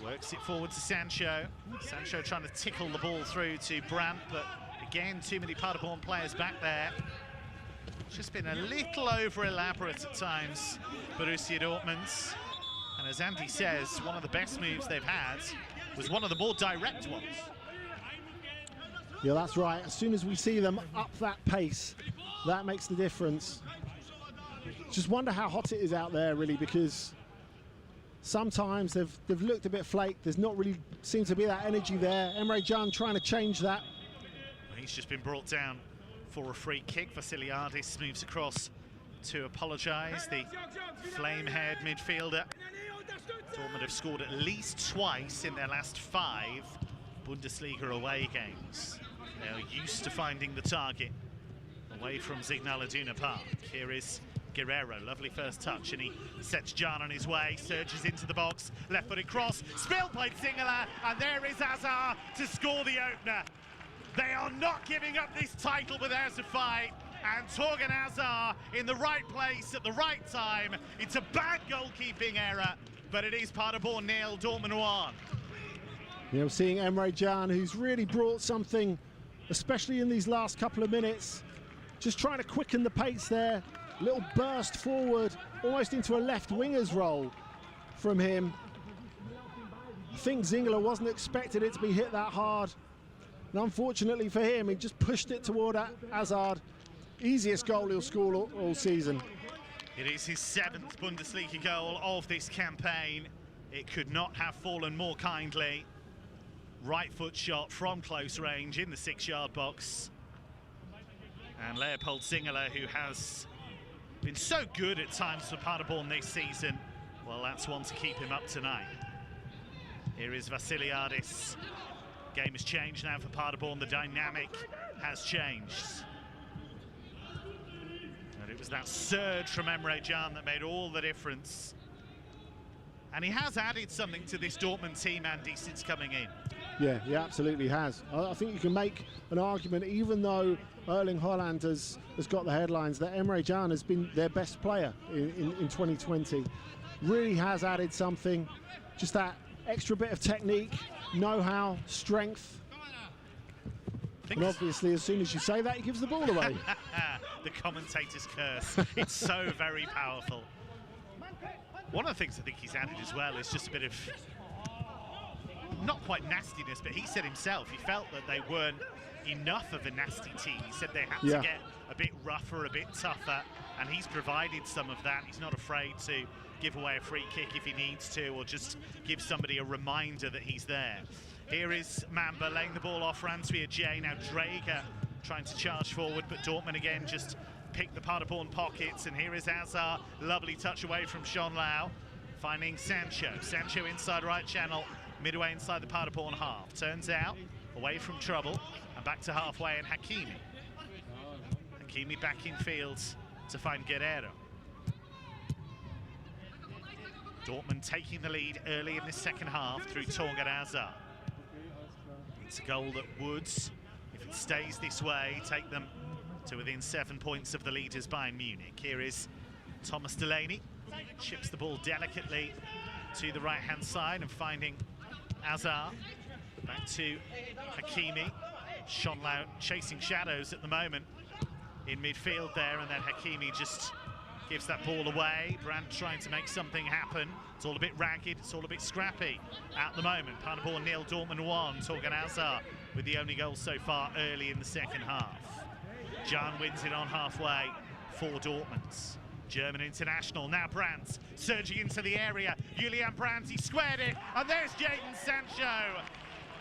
works it forward to Sancho. Sancho trying to tickle the ball through to Brandt, but again, too many Paderborn players back there. It's just been a little over-elaborate at times, Borussia Dortmund. And as Andy says, one of the best moves they've had was one of the more direct ones. Yeah, that's right. As soon as we see them up that pace, that makes the difference. Just wonder how hot it is out there, really, because sometimes they've looked a bit flaked. There's not really seems to be that energy there. Emre Can trying to change that. He's just been brought down for a free kick. Vassiliadis moves across to apologise. The flame-haired midfielder. Dortmund have scored at least twice in their last 5 Bundesliga away games. They're used to finding the target away from Signal Iduna Park. Here is Guerrero, lovely first touch, and he sets Can on his way, surges into the box, left-footed cross, Spill played Singular, and there is Hazard to score the opener. They are not giving up this title without a fight, and Torgan Hazard in the right place at the right time. It's a bad goalkeeping error, but it is Paderborn 0, Dortmund 1. You know, seeing Emre Can, who's really brought something, especially in these last couple of minutes, just trying to quicken the pace there. Little burst forward, almost into a left winger's role from him. I think Zingler wasn't expecting it to be hit that hard. And unfortunately for him, he just pushed it toward Hazard. Easiest goal he'll score all season. It is his 7th Bundesliga goal of this campaign. It could not have fallen more kindly. Right foot shot from close range in the 6-yard box. And Leopold Zingerle, who has been so good at times for Paderborn this season, well, that's one to keep him up tonight. Here is Vasiliadis. Game has changed now for Paderborn. The dynamic has changed. And it was that surge from Emre Can that made all the difference. And he has added something to this Dortmund team, Andy, since coming in. Yeah, he absolutely has. I think you can make an argument, even though Erling Haaland has got the headlines, that Emre Can has been their best player in 2020. Really has added something, just that extra bit of technique, know-how, strength. And obviously, as soon as you say that, he gives the ball away. The commentator's curse. It's so very powerful. One of the things I think he's added as well is just a bit of, not quite nastiness, but he said himself, he felt that they weren't enough of a nasty team. He said they had to get a bit rougher, a bit tougher, and he's provided some of that. He's not afraid to give away a free kick if he needs to, or just give somebody a reminder that he's there. Here is Mamba laying the ball off Ransvia J. Now Drager trying to charge forward, but Dortmund again just pick the Paderborn pockets. And here is Azar, lovely touch away from Schonlau, finding Sancho. Sancho inside right channel, midway inside the Paderborn half. Turns out, away from trouble, and back to halfway, and Hakimi. Hakimi back in field to find Guerrero. Dortmund taking the lead early in the second half through Torgan Azar. It's a goal that would, if it stays this way, take them to within 7 points of the leaders Bayern Munich. Here is Thomas Delaney, chips the ball delicately to the right-hand side and finding Azar. Back to Hakimi. Schonlau chasing shadows at the moment in midfield there, and then Hakimi just gives that ball away. Brandt trying to make something happen. It's all a bit ragged, it's all a bit scrappy at the moment. Paderborn 0, Dortmund 1. Torgan Azar with the only goal so far early in the second half. Can wins it on halfway for Dortmund. German international, now Brandt surging into the area. Julian Brandt, he squared it, and there's Jadon Sancho.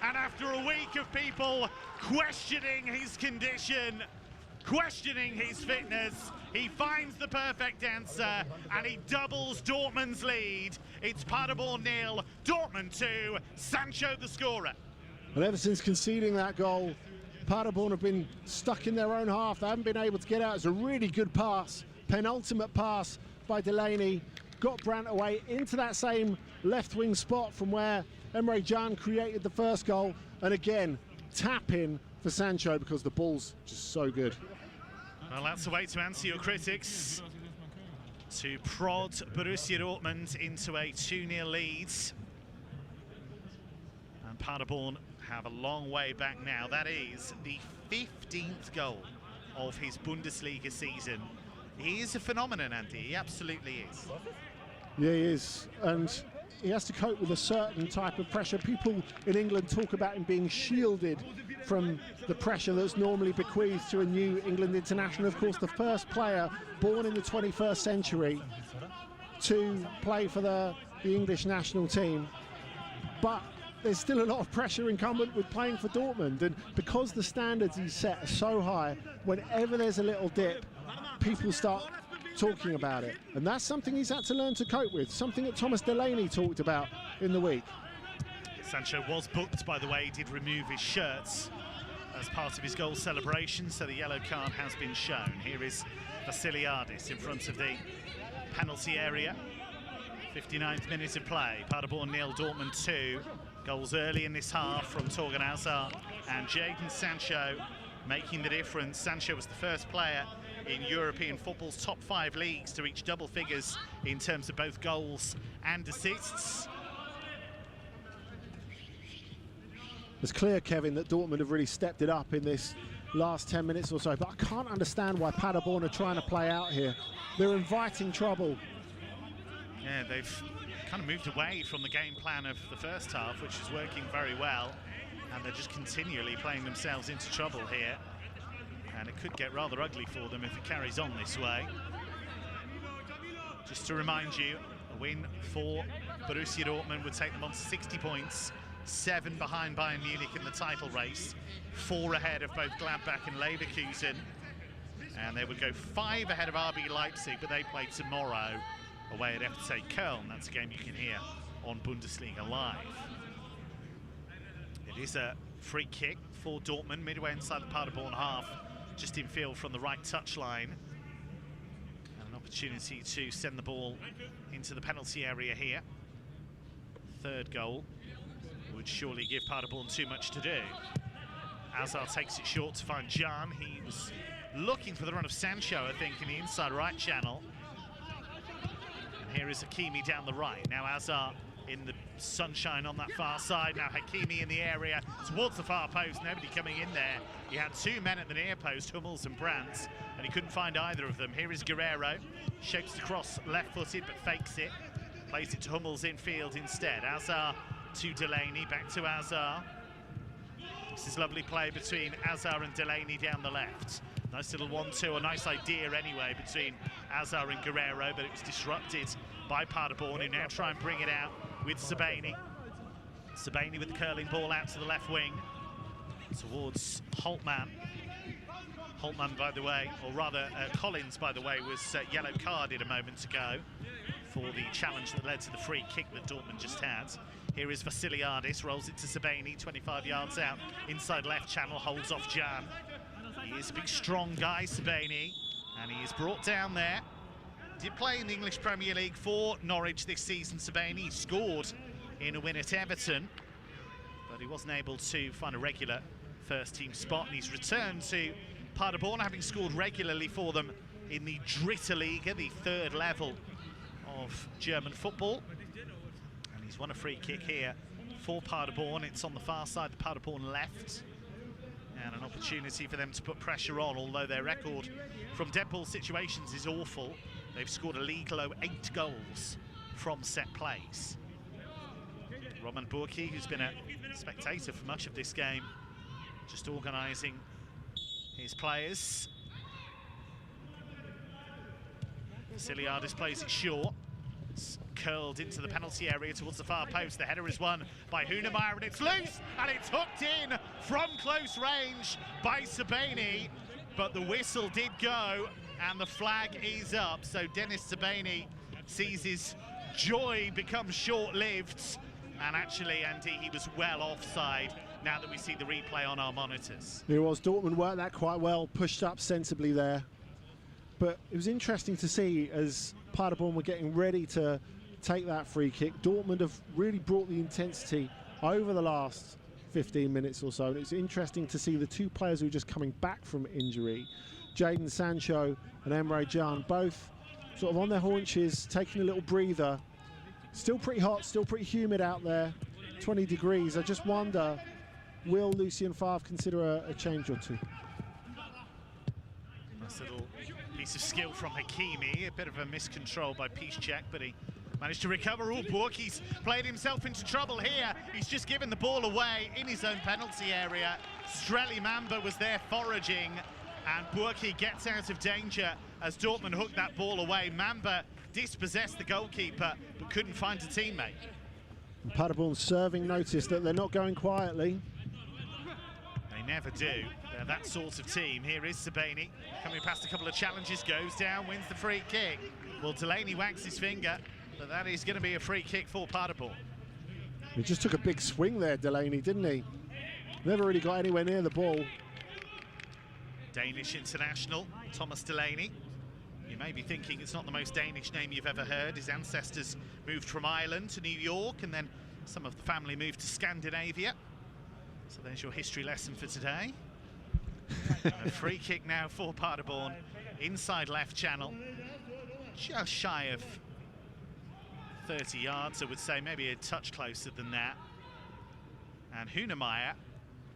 And after a week of people questioning his condition, questioning his fitness, he finds the perfect answer and he doubles Dortmund's lead. It's Paderborn 0, Dortmund 2, Sancho the scorer. And ever since conceding that goal, Paderborn have been stuck in their own half. They haven't been able to get out. It's a really good pass, penultimate pass by Delaney. Got Brandt away into that same left wing spot from where Emre Can created the first goal. And again, tap in for Sancho because the ball's just so good. Well, that's the way to answer your critics. To prod Borussia Dortmund into a 2-0 lead. And Paderborn have a long way back now. That is the 15th goal of his Bundesliga season. He is a phenomenon, Andy. He absolutely is. Yeah, he is. And he has to cope with a certain type of pressure. People in England talk about him being shielded from the pressure that's normally bequeathed to a new England international. Of course, the first player born in the 21st century to play for the English national team. But there's still a lot of pressure incumbent with playing for Dortmund. And because the standards he's set are so high, whenever there's a little dip, people start talking about it. And that's something he's had to learn to cope with, something that Thomas Delaney talked about in the week. Sancho was booked, by the way. He did remove his shirts as part of his goal celebration, so the yellow card has been shown. Here is Vasiliadis in front of the penalty area. 59th minute of play. Paderborn 0, Dortmund 2. Goals early in this half from Torgan Azar and Jadon Sancho making the difference. Sancho was the first player in European football's top 5 leagues to reach double figures in terms of both goals and assists. It's clear, Kevin, that Dortmund have really stepped it up in this last 10 minutes or so, but I can't understand why Paderborn are trying to play out here. They're inviting trouble. Yeah, they've kind of moved away from the game plan of the first half, which is working very well, and they're just continually playing themselves into trouble here. And it could get rather ugly for them if it carries on this way. Just to remind you, a win for Borussia Dortmund would take them on to 60 points, 7 behind Bayern Munich in the title race, 4 ahead of both Gladbach and Leverkusen, and they would go 5 ahead of RB Leipzig, but they play tomorrow away at FC Köln. That's a game you can hear on Bundesliga Live. It is a free kick for Dortmund, midway inside the Paderborn half, just in field from the right touchline. And an opportunity to send the ball into the penalty area here. Third goal would surely give Paderborn too much to do. Azar takes it short to find Can. He was looking for the run of Sancho, I think, in the inside right channel. And here is Hakimi down the right. Now Azar in the sunshine on that far side. Now Hakimi in the area towards the far post. Nobody coming in there. He had 2 men at the near post, Hummels and Brandt, and he couldn't find either of them. Here is Guerrero. Shapes the cross left-footed, but fakes it. Plays it to Hummels infield instead. Azar to Delaney. Back to Azar. This is lovely play between Azar and Delaney down the left. Nice little 1-2, a nice idea anyway between Azar and Guerrero, but it was disrupted by Paderborn, who now try and bring it out with Sabani. Sabani with the curling ball out to the left wing towards Holtmann. Holtmann, by the way, or rather Collins, by the way, was yellow carded a moment ago for the challenge that led to the free kick that Dortmund just had. Here is Vassiliadis, rolls it to Sabani, 25 yards out, inside left channel, holds off Can. He is a big, strong guy, Sabani, and he is brought down there. Did play in the English Premier League for Norwich this season, Sabani. He scored in a win at Everton, but he wasn't able to find a regular first-team spot, and he's returned to Paderborn, having scored regularly for them in the Dritte Liga, the 3rd level of German football. And he's won a free kick here for Paderborn. It's on the far side, the Paderborn left. And an opportunity for them to put pressure on, although their record from dead ball situations is awful. They've scored a league low 8 goals from set plays. Roman Burki, who's been a spectator for much of this game, just organising his players. Vassiliadis plays it short. It's curled into the penalty area towards the far post. The header is won by Hunemeyer, and it's loose, and it's hooked in from close range by Sabani, but the whistle did go, and the flag is up. So Dennis Sabani sees his joy become short-lived, and actually, Andy, he was well offside now that we see the replay on our monitors. It was. Dortmund worked that quite well, pushed up sensibly there. But it was interesting to see as Paderborn were getting ready to take that free kick. Dortmund have really brought the intensity over the last 15 minutes or so. And it's interesting to see the 2 players who are just coming back from injury, Jadon Sancho and Emre Can, both sort of on their haunches, taking a little breather. Still pretty hot, still pretty humid out there, 20 degrees. I just wonder, will Lucien Favre consider a change or two? Nice little piece of skill from Hakimi, a bit of a miscontrol by Piszczek, but he managed to recover. Oh, Burki's played himself into trouble here. He's just given the ball away in his own penalty area. Streli Mamba was there foraging, and Burki gets out of danger as Dortmund hooked that ball away. Mamba dispossessed the goalkeeper, but couldn't find a teammate. Paderborn serving notice that they're not going quietly. They never do. They're that sort of team. Here is Sabani, coming past a couple of challenges, goes down, wins the free kick. Well, Delaney wags his finger, but that is going to be a free kick for Paderborn. He just took a big swing there, Delaney, didn't he? Never really got anywhere near the ball. Danish international, Thomas Delaney. You may be thinking it's not the most Danish name you've ever heard. His ancestors moved from Ireland to New York, and then some of the family moved to Scandinavia. So there's your history lesson for today. And a free kick now for Paderborn, inside left channel, just shy of 30 yards, I would say, maybe a touch closer than that. And Hunemeyer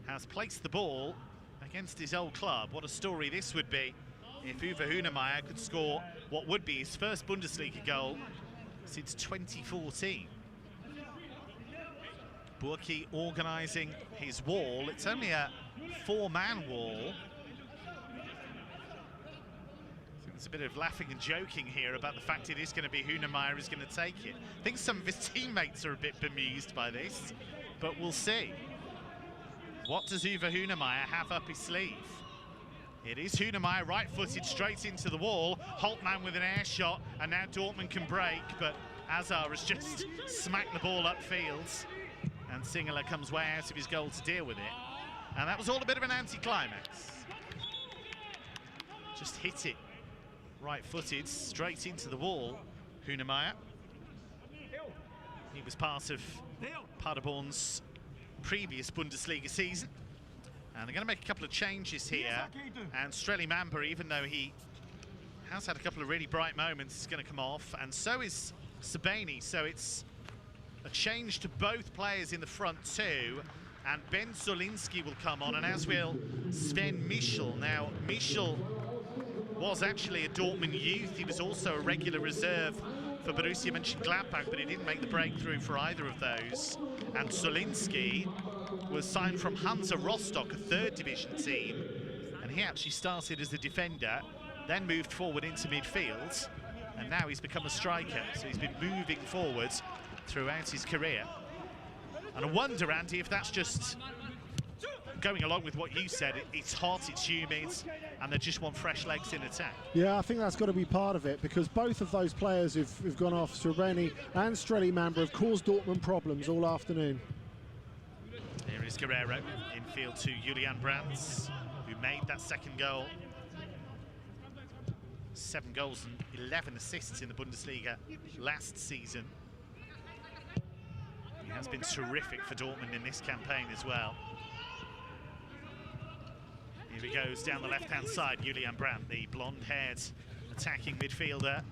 has placed the ball against his old club. What a story this would be if Uwe Hunemeyer could score what would be his first Bundesliga goal since 2014. Burki organising his wall. It's only a 4-man wall. I think There's a bit of laughing and joking here about the fact it is going to be Hühnemeier who's going to take it. I think some of his teammates are a bit bemused by this, but we'll see. What does Uwe Hühnemeier have up his sleeve? It is Hühnemeier, right-footed, straight into the wall. Holtman with an air shot, and now Dortmund can break, but Azar has just smacked the ball upfield, and Singler comes way out of his goal to deal with it. And that was all a bit of an anti-climax. Just hit it right-footed, straight into the wall, Hühnemeier. He was part of Paderborn's previous Bundesliga season. And they're going to make a couple of changes here. And Streli Mamba, even though he has had a couple of really bright moments, is going to come off. And so is Sabani. So it's a change to both players in the front too. And Ben Zolinski will come on, and as will Sven Michel. Now, Michel was actually a Dortmund youth. He was also a regular reserve for Borussia Mönchengladbach, but he didn't make the breakthrough for either of those. And Zolinski was signed from Hansa Rostock, a third division team, and he actually started as a defender, then moved forward into midfield, and now he's become a striker. So he's been moving forwards throughout his career. And I wonder, Andy, if that's just going along with what you said. It's hot, it's humid, and they just want fresh legs in attack. Yeah, I think that's got to be part of it, because both of those players who've gone off, Sabani and Streli Mamba, have caused Dortmund problems all afternoon. Here is Guerrero, infield to Julian Brandt, who made that second goal. 7 goals and 11 assists in the Bundesliga last season. He has been terrific for Dortmund in this campaign as well. Here he goes down the left-hand side, Julian Brandt, the blonde-haired attacking midfielder.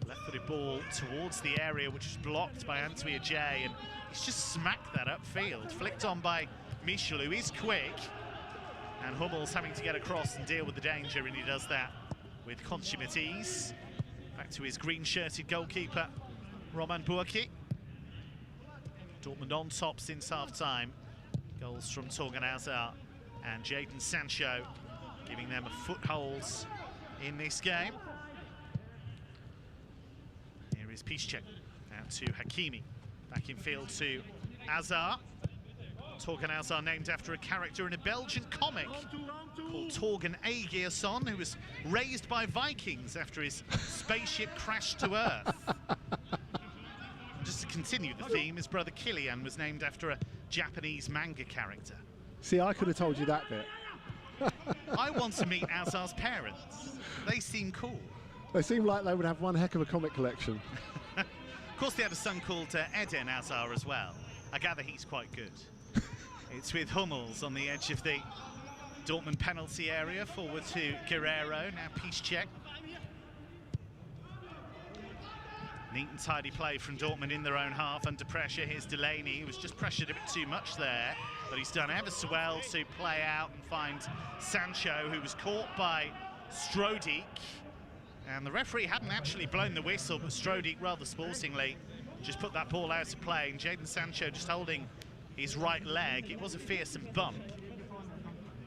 Left-footed ball towards the area, which is blocked by Antwi Ajay, and he's just smacked that upfield. Flicked on by Michel, who is quick, and Hummels having to get across and deal with the danger, and he does that with consummate ease. Back to his green-shirted goalkeeper, Roman Burki. Dortmund on top since half-time. Goals from Torgan Hazard and Jadon Sancho, giving them a foothold in this game. Here is Piszczek, out to Hakimi, back in field to Hazard. Torgan Hazard, named after a character in a Belgian comic called Torgan Aegirson, who was raised by Vikings after his spaceship crashed to Earth. Just to continue the theme, his brother Killian was named after a Japanese manga character. See, I could have told you that bit. I want to meet Hazard's parents. They seem cool. They seem like they would have one heck of a comic collection. Of course, they had a son called Eden Hazard as well. I gather he's quite good. It's with Hummels on the edge of the Dortmund penalty area, forward to Guerrero, now Piszczek. Neat and tidy play from Dortmund in their own half, under pressure. Here's Delaney, who was just pressured a bit too much there, but he's done ever so well to play out and find Sancho, who was caught by Strodik. And the referee hadn't actually blown the whistle, but Strodik rather sportingly just put that ball out of play, and Jadon Sancho just holding his right leg. It was a fearsome bump.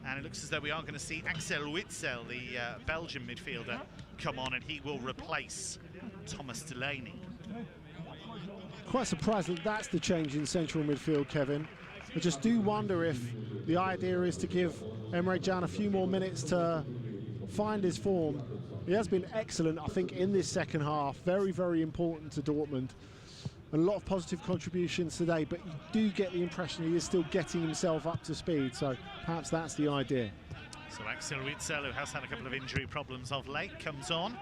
And it looks as though we are going to see Axel Witsel, the Belgian midfielder, come on, and he will replace Thomas Delaney. Quite surprised that that's the change in central midfield, Kevin. I just do wonder if the idea is to give Emre Can a few more minutes to find his form. He has been excellent, I think, in this second half. Very, very important to Dortmund. A lot of positive contributions today, but you do get the impression he is still getting himself up to speed, so perhaps that's the idea. So Axel Witsel, who has had a couple of injury problems of late, comes on.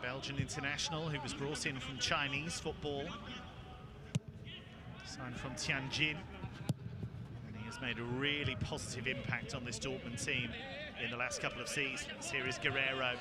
Belgian international who was brought in from Chinese football. Signed from Tianjin. And he has made a really positive impact on this Dortmund team in the last couple of seasons. Here is Guerrero,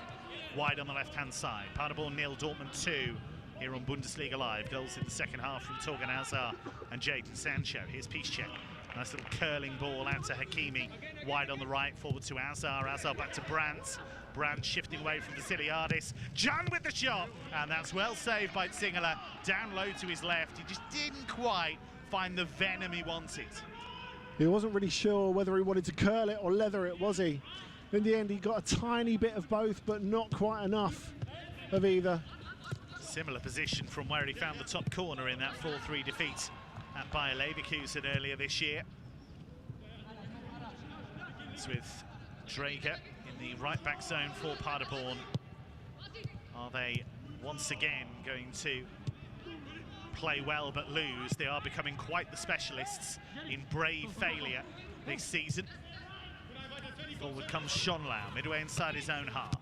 wide on the left-hand side. Paderborn 0, Dortmund 2. Here on Bundesliga Live. Goals in the second half from Torgan Hazard and Jadon Sancho. Here's Piszczek. Nice little curling ball out to Hakimi. Wide on the right, forward to Hazard. Hazard back to Brandt. Brandt shifting away from Vasiliadis. Can with the shot! And that's well saved by Singler. Down low to his left. He just didn't quite find the venom he wanted. He wasn't really sure whether he wanted to curl it or leather it, was he? In the end, he got a tiny bit of both, but not quite enough of either. Similar position from where he found the top corner in that 4-3 defeat at Bayer Leverkusen earlier this year. It's with Drager in the right-back zone for Paderborn. Are they once again going to play well but lose? They are becoming quite the specialists in brave failure this season. Forward comes Schonlau, midway inside his own half.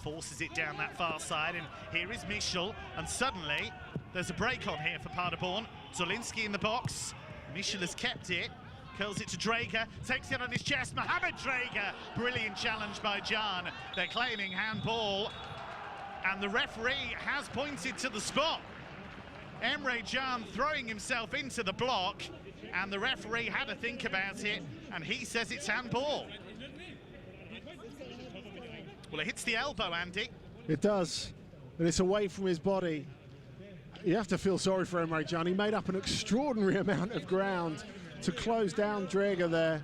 Forces it down that far side, and here is Michel, and suddenly there's a break on here for Paderborn. Zolinski in the box. Michel has kept it, curls it to Drager, takes it on his chest. Mohamed Drager, brilliant challenge by Can. They're claiming handball, and the referee has pointed to the spot. Emre Can throwing himself into the block, and the referee had to think about it, and he says it's handball. Well, it hits the elbow, Andy. It does, and it's away from his body. You have to feel sorry for Emre Can. He made up an extraordinary amount of ground to close down Drager there.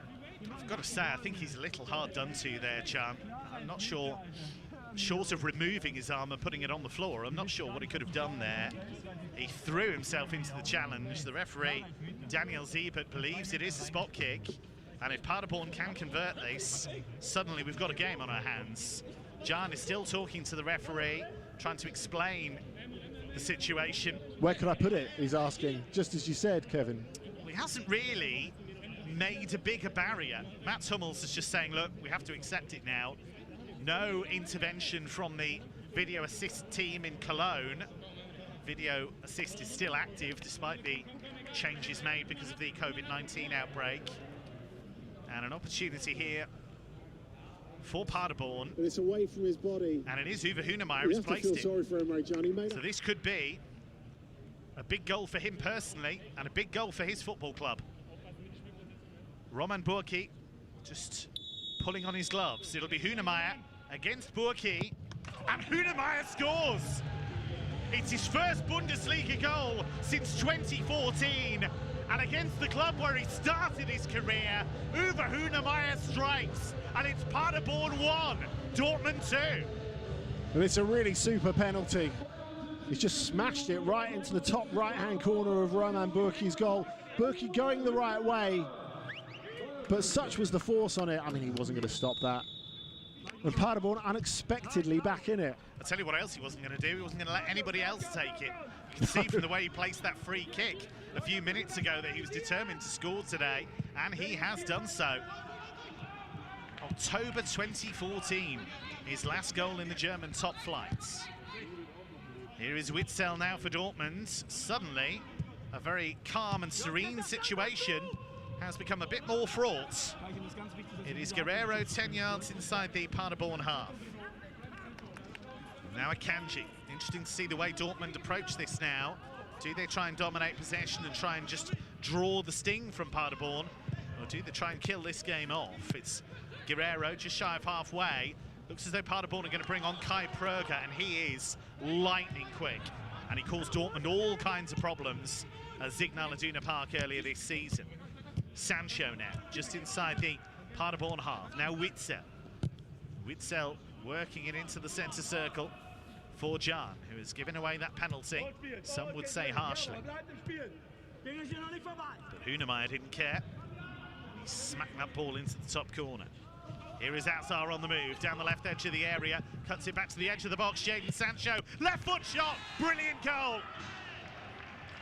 I've got to say, I think he's a little hard done to there, Can. I'm not sure, short of removing his arm and putting it on the floor, I'm not sure what he could have done there. He threw himself into the challenge. The referee, Daniel Siebert, believes it is a spot kick. And if Paderborn can convert this, suddenly we've got a game on our hands. Can is still talking to the referee, trying to explain the situation. Where could I put it, he's asking, just as you said, Kevin. Well, he hasn't really made a bigger barrier. Mats Hummels is just saying, look, we have to accept it now. No intervention from the video assist team in Cologne. Video assist is still active despite the changes made because of the COVID-19 outbreak. And an opportunity here for Paderborn. And it's away from his body. And it is Uwe Hunemeyer who's placed it. Sorry for Emre Can. So this could be a big goal for him personally and a big goal for his football club. Roman Burki just pulling on his gloves. It'll be Hunemeyer against Burki, and Hunemeyer scores! It's his first Bundesliga goal since 2014. And against the club where he started his career, Uwe Hunemeyer strikes, and it's Paderborn 1, Dortmund 2. And it's a really super penalty. He's just smashed it right into the top right-hand corner of Roman Burki's goal. Burki going the right way, but such was the force on it. I mean, he wasn't going to stop that. And Paderborn unexpectedly back in it. I'll tell you what else he wasn't going to do. He wasn't going to let anybody else take it. You can see from the way he placed that free kick a few minutes ago that he was determined to score today, and he has done so. October 2014, his last goal in the German top flights. Here is Witzel now for Dortmund. Suddenly, a very calm and serene situation has become a bit more fraught. It is Guerrero 10 yards inside the Paderborn half. Now Akanji. Interesting to see the way Dortmund approach this now. Do they try and dominate possession and try and just draw the sting from Paderborn? Or do they try and kill this game off? It's Guerrero just shy of halfway. Looks as though Paderborn are going to bring on Kai Pröger, and he is lightning quick. And he caused Dortmund all kinds of problems at Signal Iduna Park earlier this season. Sancho now, just inside the Paderborn half. Now Witzel. Witzel working it into the centre circle for Can, who has given away that penalty, some would say harshly. But Hunemeyer didn't care. He smacked that ball into the top corner. Here is Azar on the move, down the left edge of the area, cuts it back to the edge of the box. Jadon Sancho, left foot shot, brilliant goal.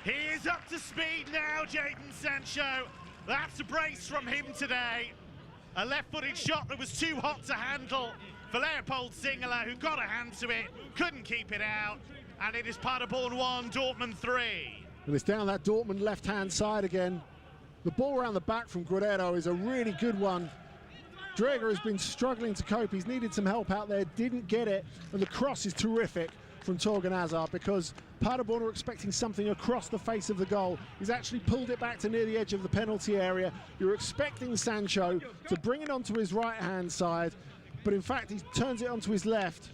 He is up to speed now, Jadon Sancho. That's a brace from him today. A left-footed shot that was too hot to handle for Leopold Singeler, who got a hand to it, couldn't keep it out, and it is Paderborn 1, Dortmund 3. And it's down that Dortmund left-hand side again. The ball around the back from Guerrero is a really good one. Drager has been struggling to cope. He's needed some help out there, didn't get it, and the cross is terrific from Torgan Hazard because Paderborn are expecting something across the face of the goal. He's actually pulled it back to near the edge of the penalty area. You're expecting Sancho to bring it onto his right-hand side, but in fact he turns it onto his left.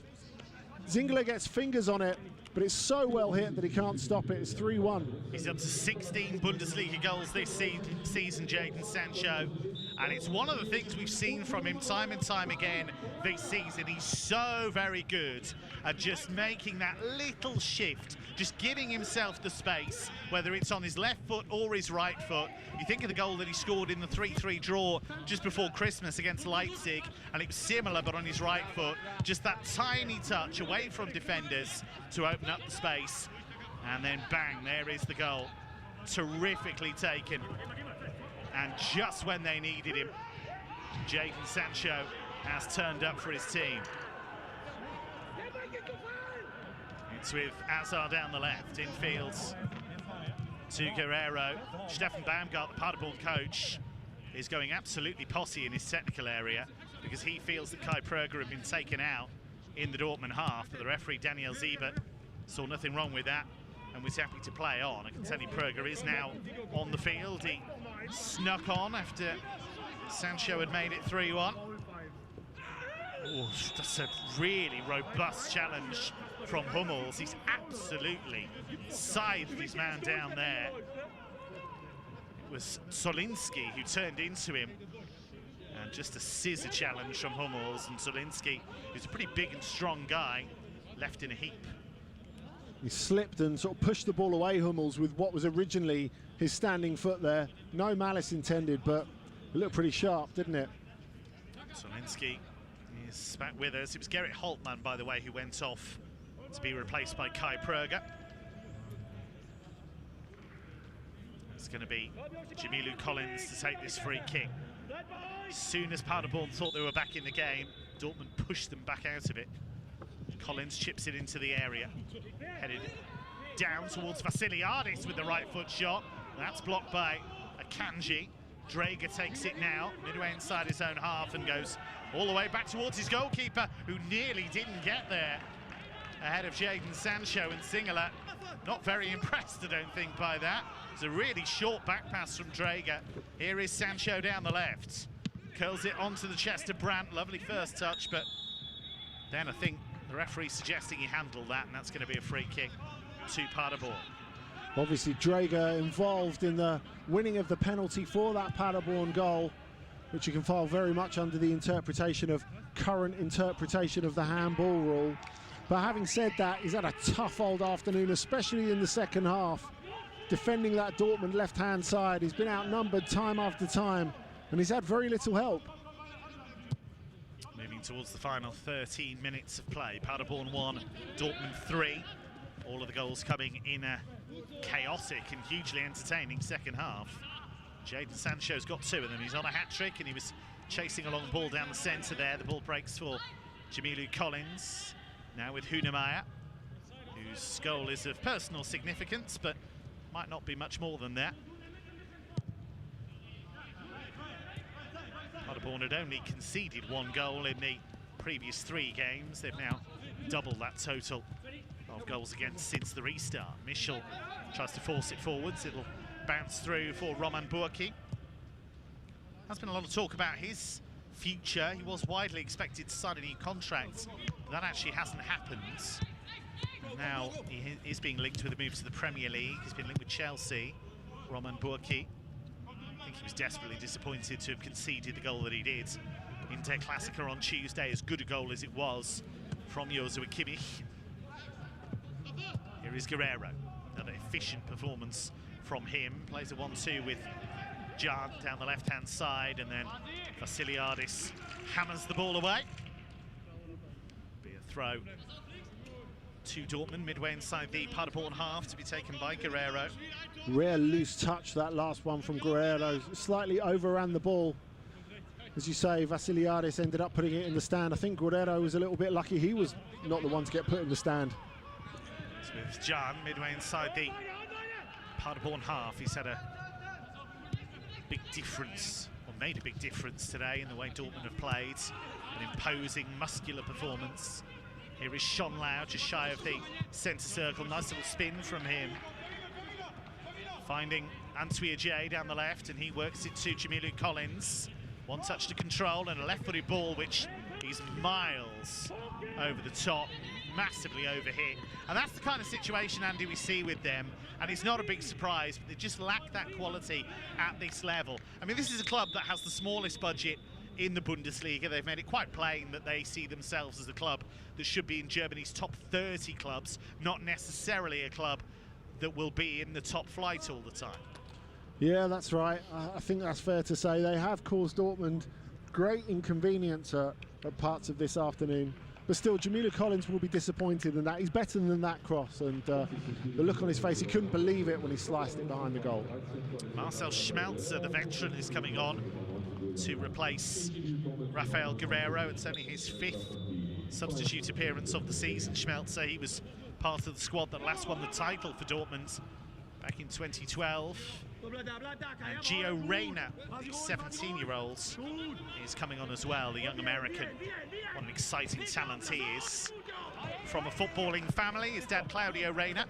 Singeler gets fingers on it, but it's so well hit that he can't stop it. It's 3-1. He's up to 16 Bundesliga goals this season, Jadon Sancho, And it's one of the things we've seen from him time and time again this season. He's so very good at just making that little shift, just giving himself the space, whether it's on his left foot or his right foot. You think of the goal that he scored in the 3-3 draw just before Christmas against Leipzig, and it was similar but on his right foot. Just that tiny touch away from defenders to open up the space. And then bang, there is the goal. Terrifically taken. And just when they needed him, Jadon Sancho has turned up for his team. It's with Azar down the left, infield to Guerrero. Stefan Baumgart, the Paderborn coach, is going absolutely posse in his technical area because he feels that Kai Pröger had been taken out in the Dortmund half, but the referee Daniel Siebert saw nothing wrong with that and was happy to play on. I can tell you Pröger is now on the field. He snuck on after Sancho had made it 3-1. Oh, that's a really robust challenge from Hummels. He's absolutely scythed his man down there. It was Solinski who turned into him. And just a scissor challenge from Hummels, and Solinski, who's a pretty big and strong guy, left in a heap. He slipped and sort of pushed the ball away, Hummels, with what was originally his standing foot there. No malice intended, but it looked pretty sharp, didn't it? Solinski is back with us. It was Gerrit Holtmann, by the way, who went off to be replaced by Kai Pröger. It's going to be Jamilu Collins to take this free kick. As soon as Paderborn thought they were back in the game, Dortmund pushed them back out of it. Collins chips it into the area, headed down towards Vassiliadis with the right foot shot. That's blocked by Akanji. Drager takes it now, midway inside his own half, and goes all the way back towards his goalkeeper, who nearly didn't get there. Ahead of Jadon Sancho, and Singular not very impressed, I don't think, by that. It's a really short back pass from Drager. Here is Sancho down the left. Curls it onto the chest of Brandt. Lovely first touch, but then I think the referee suggesting he handled that, and that's going to be a free kick to Paderborn. Obviously, Drager involved in the winning of the penalty for that Paderborn goal, which you can file very much under the interpretation of current interpretation of the handball rule. But having said that, he's had a tough old afternoon, especially in the second half, defending that Dortmund left-hand side. He's been outnumbered time after time, and he's had very little help. Moving towards the final 13 minutes of play. Paderborn 1, Dortmund 3. All of the goals coming in a chaotic and hugely entertaining second half. Jadon Sancho's got 2 of them. He's on a hat-trick, and he was chasing a long ball down the centre there. The ball breaks for Jamilu Collins. Now with Hunemeyer, whose goal is of personal significance, but might not be much more than that. Paderborn had only conceded 1 goal in the previous 3 games. They've now doubled that total of goals against since the restart. Michel tries to force it forwards. It'll bounce through for Roman Burki. There's been a lot of talk about his future. He was widely expected to sign a new contract, but that actually hasn't happened. Now he is being linked with a move to the Premier League. He's been linked with Chelsea. Roman Burki. I think he was desperately disappointed to have conceded the goal that he did in Der Klassiker on Tuesday, as good a goal as it was from Joshua Kimmich. Here is Guerrero. Another efficient performance from him. Plays a 1-2 with Jan down the left-hand side, and then Vassiliadis hammers the ball away. Be a throw to Dortmund, midway inside the Paderborn half, to be taken by Guerrero. Rare loose touch, that last one from Guerrero. Slightly overran the ball. As you say, Vassiliadis ended up putting it in the stand. I think Guerrero was a little bit lucky he was not the one to get put in the stand. It's with Jan, midway inside the Paderborn half. He's had a big difference, or made a big difference today in the way Dortmund have played. An imposing, muscular performance. Here is Schonlau, just shy of the centre circle. Nice little spin from him. Finding Antwi Ajay down the left, and he works it to Jamilu Collins. 1 touch to control, and a left-footed ball, which is miles over the top. massively overhit. And that's the kind of situation, Andy, we see with them. And it's not a big surprise, but they just lack that quality at this level. I mean, this is a club that has the smallest budget in the Bundesliga. They've made it quite plain that they see themselves as a club that should be in Germany's top 30 clubs, not necessarily a club that will be in the top flight all the time. Yeah, that's right. I think that's fair to say. They have caused Dortmund great inconvenience at parts of this afternoon. But still, Jamilu Collins will be disappointed in that. He's better than that cross, and the look on his face, he couldn't believe it when he sliced it behind the goal. Marcel Schmelzer, the veteran, is coming on to replace Rafael Guerreiro. It's only his 5th substitute appearance of the season. Schmelzer, he was part of the squad that last won the title for Dortmund back in 2012. And Gio Reyna, the 17-year-old, is coming on as well, the young American. What an exciting talent he is. From a footballing family, his dad Claudio Reyna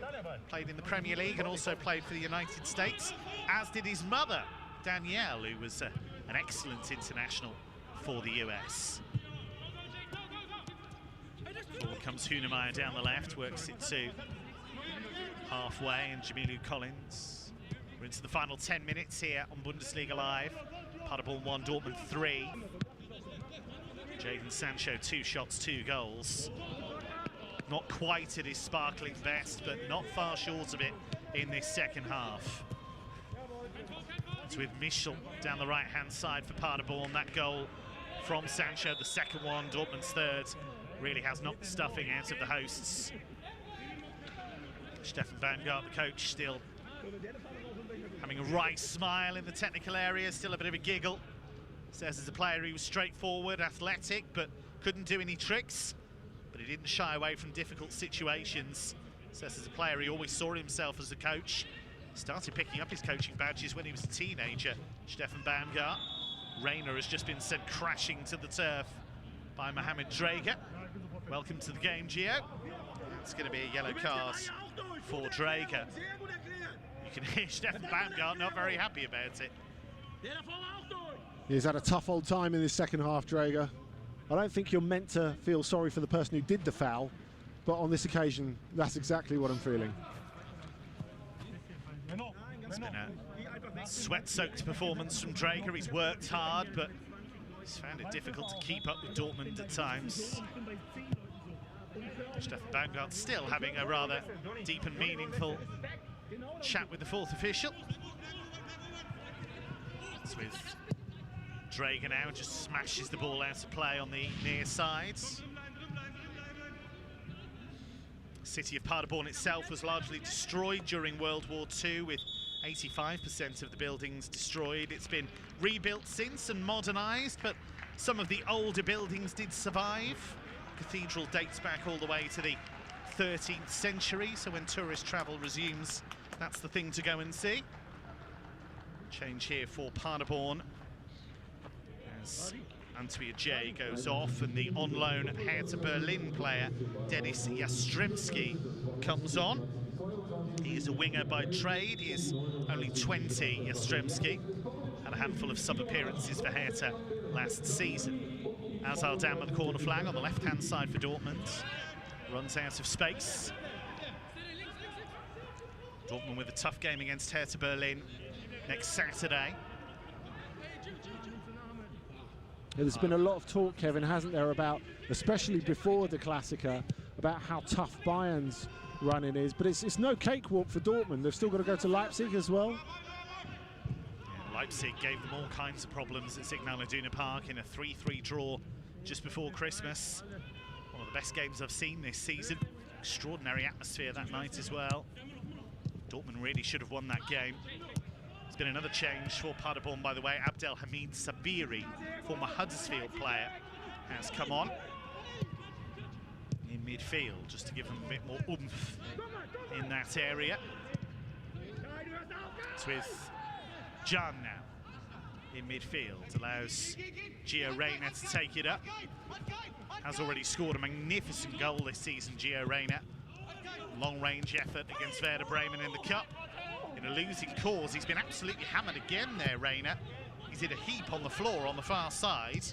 played in the Premier League and also played for the United States, as did his mother, Danielle, who was an excellent international for the US. Forward comes Hunemeyer down the left, works it to halfway, and Jamilu Collins. We're into the final 10 minutes here on Bundesliga Live. Paderborn 1, Dortmund 3. Jadon Sancho, 2 shots, 2 goals. Not quite at his sparkling best, but not far short of it in this second half. It's with Michel down the right-hand side for Paderborn. That goal from Sancho, the second one, Dortmund's 3rd, really has knocked the stuffing out of the hosts. Stefan Baumgart, the coach, still having a wry smile in the technical area, still a bit of a giggle. Says as a player he was straightforward, athletic, but couldn't do any tricks. But he didn't shy away from difficult situations. Says as a player he always saw himself as a coach. Started picking up his coaching badges when he was a teenager, Stefan Baumgart. Reyna has just been sent crashing to the turf by Mohamed Drager. Welcome to the game, Gio. It's going to be a yellow card for Drager. You can hear Stefan Baumgart not very happy about it. He's had a tough old time in this second half, Drager. I don't think you're meant to feel sorry for the person who did the foul, but on this occasion, that's exactly what I'm feeling. It's been a sweat-soaked performance from Drager. He's worked hard, but he's found it difficult to keep up with Dortmund at times. Stefan Baumgart still having a rather deep and meaningful chat with the 4th official. It's with Drager now, just smashes the ball out of play on the near sides. The city of Paderborn itself was largely destroyed during World War II, with 85% of the buildings destroyed. It's been rebuilt since and modernised, but some of the older buildings did survive. The cathedral dates back all the way to the 13th century, so when tourist travel resumes, that's the thing to go and see. Change here for Paderborn as Antwia J goes off, and the on-loan Hertha Berlin player Denis Jastrzębski comes on. He is a winger by trade. He is only 20, Jastrzębski. Had a handful of sub-appearances for Hertha last season. Azar down with the corner flag on the left-hand side for Dortmund. Runs out of space. Dortmund with a tough game against Hertha Berlin next Saturday. Yeah, there's been a lot of talk, Kevin, hasn't there, about, especially before the Klassiker, about how tough Bayern's running is. But it's no cakewalk for Dortmund. They've still got to go to Leipzig as well. Yeah, Leipzig gave them all kinds of problems at Signal Iduna Park in a 3-3 draw just before Christmas. One of the best games I've seen this season. Extraordinary atmosphere that night as well. Dortmund really should have won that game. There's been another change for Paderborn, by the way. Abdelhamid Sabiri, former Huddersfield player, has come on in midfield, just to give them a bit more oomph in that area. It's with Can now in midfield, allows Gio Reyna to take it up. Has already scored a magnificent goal this season, Gio Reyna. Long-range effort against Werder Bremen in the Cup. In a losing cause, he's been absolutely hammered again there, Reyna. He's in a heap on the floor on the far side.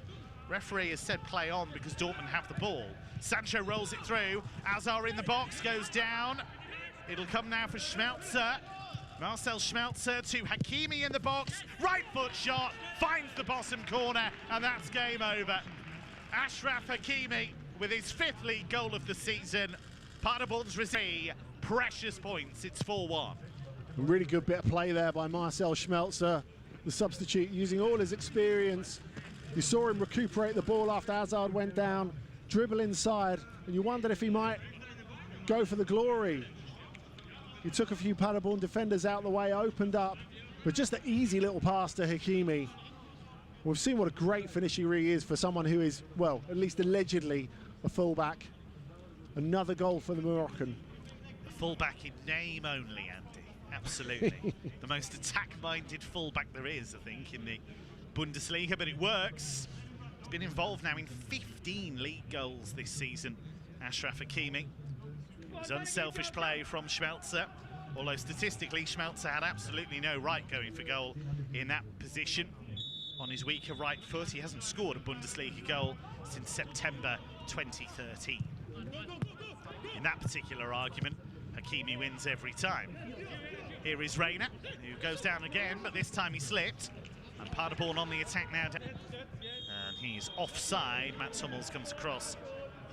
Referee has said play on because Dortmund have the ball. Sancho rolls it through. Azar in the box, goes down. It'll come now for Schmelzer. Marcel Schmelzer to Hakimi in the box. Right foot shot, finds the bottom corner, and that's game over. Achraf Hakimi with his 5th league goal of the season. Paderborn's receive precious points. It's 4-1. Really good bit of play there by Marcel Schmelzer, the substitute, using all his experience. You saw him recuperate the ball after Hazard went down, dribble inside, and you wondered if he might go for the glory. He took a few Paderborn defenders out the way, opened up, but just an easy little pass to Hakimi. We've seen what a great finisher he is for someone who is, well, at least allegedly a fullback. Another goal for the Moroccan. A fullback in name only, Andy. Absolutely. The most attack-minded fullback there is, I think, in the Bundesliga, but it works. He's been involved now in 15 league goals this season, Achraf Hakimi. It was unselfish play from Schmelzer, although statistically Schmelzer had absolutely no right going for goal in that position. On his weaker right foot, he hasn't scored a Bundesliga goal since September 2013. In that particular argument, Hakimi wins every time. Here is Reina, who goes down again, but this time he slipped. And Paderborn on the attack now. And he's offside. Mats Hummels comes across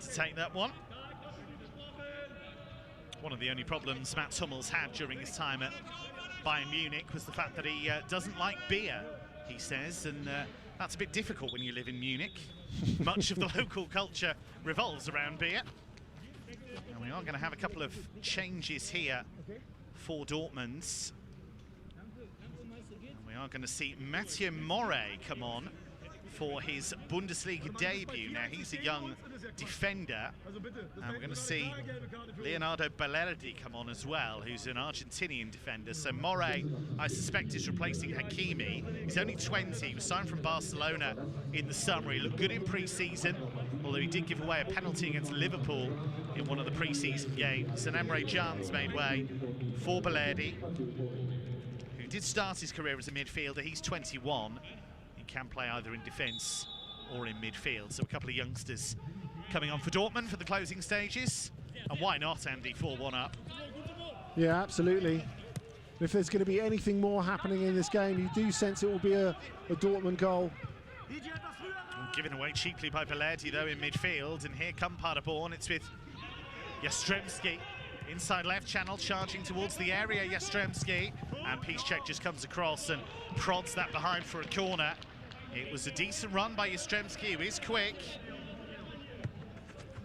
to take that one. One of the only problems Mats Hummels had during his time at Bayern Munich was the fact that he doesn't like beer, he says, and that's a bit difficult when you live in Munich. Much of the local culture revolves around beer. And we are going to have a couple of changes here for Dortmund. We are going to see Mathieu Morey come on for his Bundesliga debut. Now, he's a young defender, and we're going to see Leonardo Balerdi come on as well, who's an Argentinian defender. So Morey, I suspect, is replacing Hakimi. He's only 20, he was signed from Barcelona in the summer. He looked good in pre-season, although he did give away a penalty against Liverpool in one of the pre-season games. And Emre Can's made way for Balerdi, who did start his career as a midfielder. He's 21. He can play either in defence or in midfield. So a couple of youngsters coming on for Dortmund for the closing stages. And why not, Andy, 4-1 up? Yeah, absolutely. If there's going to be anything more happening in this game, you do sense it will be a Dortmund goal. Given away cheaply by Balerdi, though, in midfield. And here come Paderborn. It's with Jastrzębski. Inside left channel, charging towards the area, Jastrzębski. And Piszczek just comes across and prods that behind for a corner. It was a decent run by Jastrzębski, who is quick.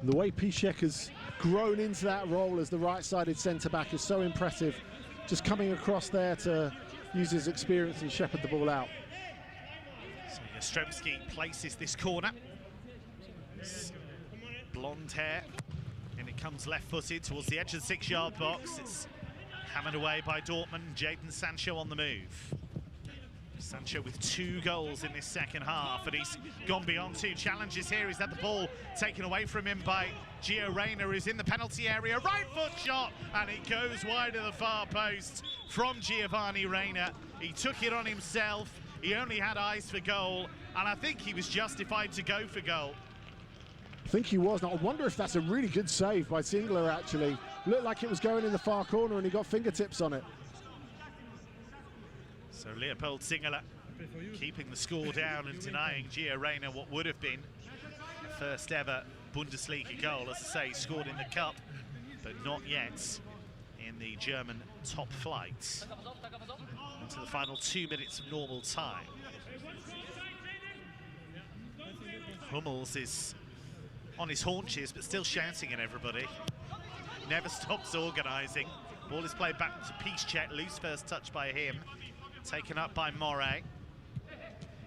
The way Piszczek has grown into that role as the right-sided centre-back is so impressive. Just coming across there to use his experience and shepherd the ball out. So Jastrzębski places this corner. Blonde hair. And it comes left-footed towards the edge of the 6-yard box. It's hammered away by Dortmund. Jadon Sancho on the move. Sancho with 2 goals in this second half, and he's gone beyond 2 challenges here. He's had the ball taken away from him by Gio Reyna, who's in the penalty area. Right foot shot, and it goes wide of the far post from Giovanni Reyna. He took it on himself. He only had eyes for goal, and I think he was justified to go for goal. I think he was. Now, I wonder if that's a really good save by Singler, actually. Looked like it was going in the far corner, and he got fingertips on it. So Leopold Singler keeping the score down and denying Gio Reyna what would have been the first ever Bundesliga goal. As I say, scored in the cup, but not yet in the German top flight. Into the final 2 minutes of normal time. Hummels is on his haunches, but still shouting at everybody. Never stops organising. Ball is played back to Piszczek, loose first touch by him. Taken up by Morey.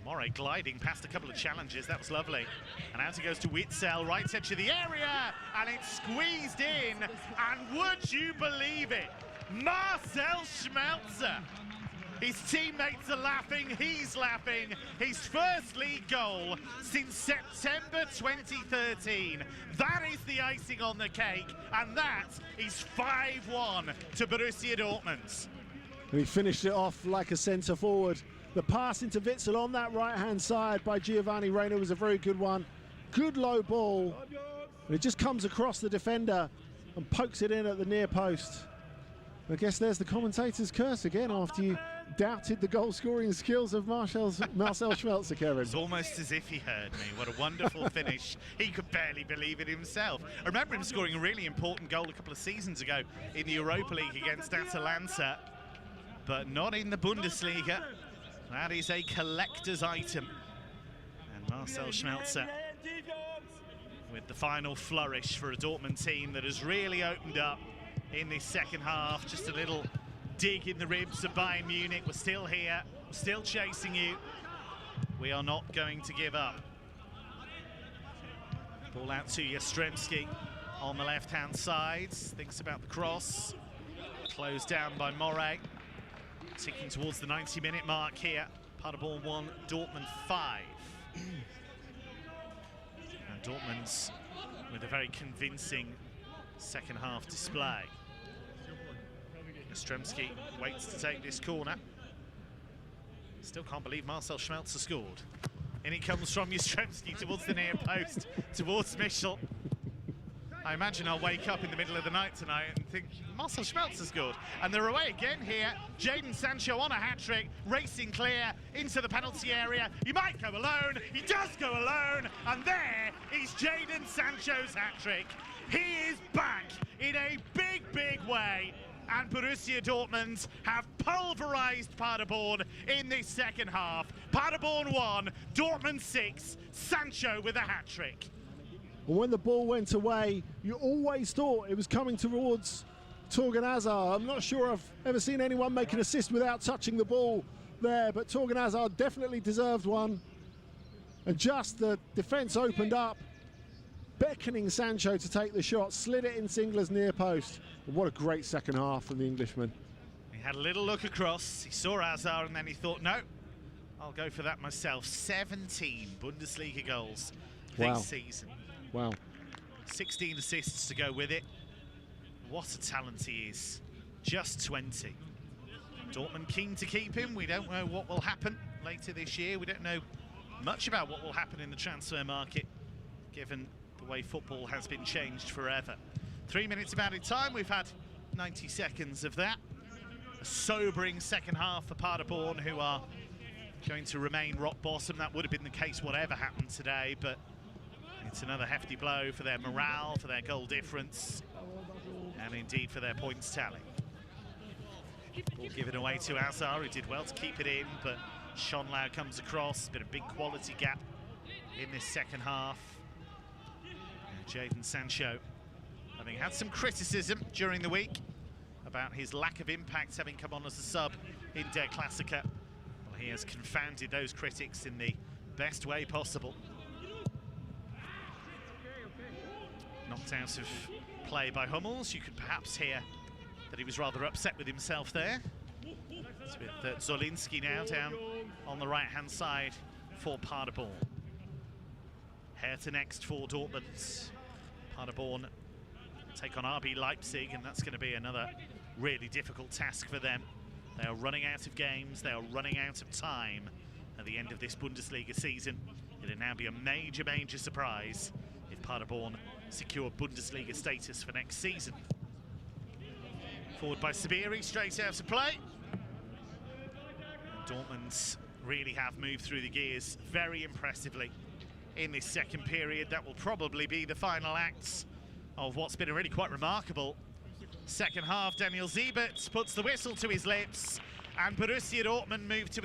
Morey gliding past a couple of challenges, that was lovely. And out he goes to Witzel, right edge of the area, and it's squeezed in, and would you believe it? Marcel Schmelzer. His teammates are laughing, he's laughing. His first league goal since September 2013. That is the icing on the cake, and that is 5-1 to Borussia Dortmund. And he finished it off like a centre forward. The pass into Witzel on that right-hand side by Giovanni Reyna was a very good one. Good low ball. And it just comes across the defender and pokes it in at the near post. I guess there's the commentator's curse again after you doubted the goal-scoring skills of Marcel Schmelzer, Kevin. It's almost as if he heard me. What a wonderful finish. He could barely believe it himself. I remember him scoring a really important goal a couple of seasons ago in the Europa League against Atalanta, but not in the Bundesliga. That is a collector's item. And Marcel Schmelzer with the final flourish for a Dortmund team that has really opened up in this second half. Just a little dig in the ribs of Bayern Munich. We're still here, we're still chasing you. We are not going to give up. Ball out to Jastrzębski on the left-hand side. Thinks about the cross. Closed down by Moray. Ticking towards the 90-minute mark here. Paderborn 1, Dortmund 5. And Dortmund's with a very convincing second half display. Jastrzębski waits to take this corner. Still can't believe Marcel Schmelzer scored. In it comes from Jastrzębski towards the near post, towards Michel. I imagine I'll wake up in the middle of the night tonight and think, Marcel Schmelzer scored. And they're away again here. Jadon Sancho on a hat-trick, racing clear into the penalty area. He might go alone, he does go alone, and there is Jadon Sancho's hat-trick. He is back in a big, big way. And Borussia Dortmund have pulverised Paderborn in this second half. Paderborn 1, Dortmund 6, Sancho with a hat-trick. And when the ball went away, you always thought it was coming towards Thorgan Hazard. I'm not sure I've ever seen anyone make an assist without touching the ball there, but Thorgan Hazard definitely deserved one. And just the defence opened up, beckoning Sancho to take the shot, slid it in Singler's near post. And what a great second half from the Englishman. He had a little look across, he saw Hazard, and then he thought, no, I'll go for that myself. 17 Bundesliga goals this season. Wow. 16 assists to go with it. What a talent he is. Just 20. Dortmund keen to keep him. We don't know what will happen later this year. We don't know much about what will happen in the transfer market, given the way football has been changed forever. 3 minutes of added time. We've had 90 seconds of that. A sobering second half for Paderborn, who are going to remain rock bottom. That would have been the case whatever happened today, but it's another hefty blow for their morale, for their goal difference, and indeed for their points tally. Ball given away to Hazard, who did well to keep it in, but Schonlau comes across. Been a big quality gap in this second half. And Jadon Sancho, having had some criticism during the week about his lack of impact, having come on as a sub in Der Klassiker, well, he has confounded those critics in the best way possible. Knocked out of play by Hummels. You could perhaps hear that he was rather upset with himself there. It's with Zolinski now down on the right-hand side for Paderborn. Hertha next for Dortmund. Paderborn take on RB Leipzig, and that's going to be another really difficult task for them. They are running out of games. They are running out of time at the end of this Bundesliga season. It'll now be a major, major surprise if Paderborn secure Bundesliga status for next season. Forward by Sabiri, straight out of play. Dortmund really have moved through the gears very impressively in this second period. That will probably be the final acts of what's been a really quite remarkable second half. Daniel Siebert puts the whistle to his lips, and Borussia Dortmund move to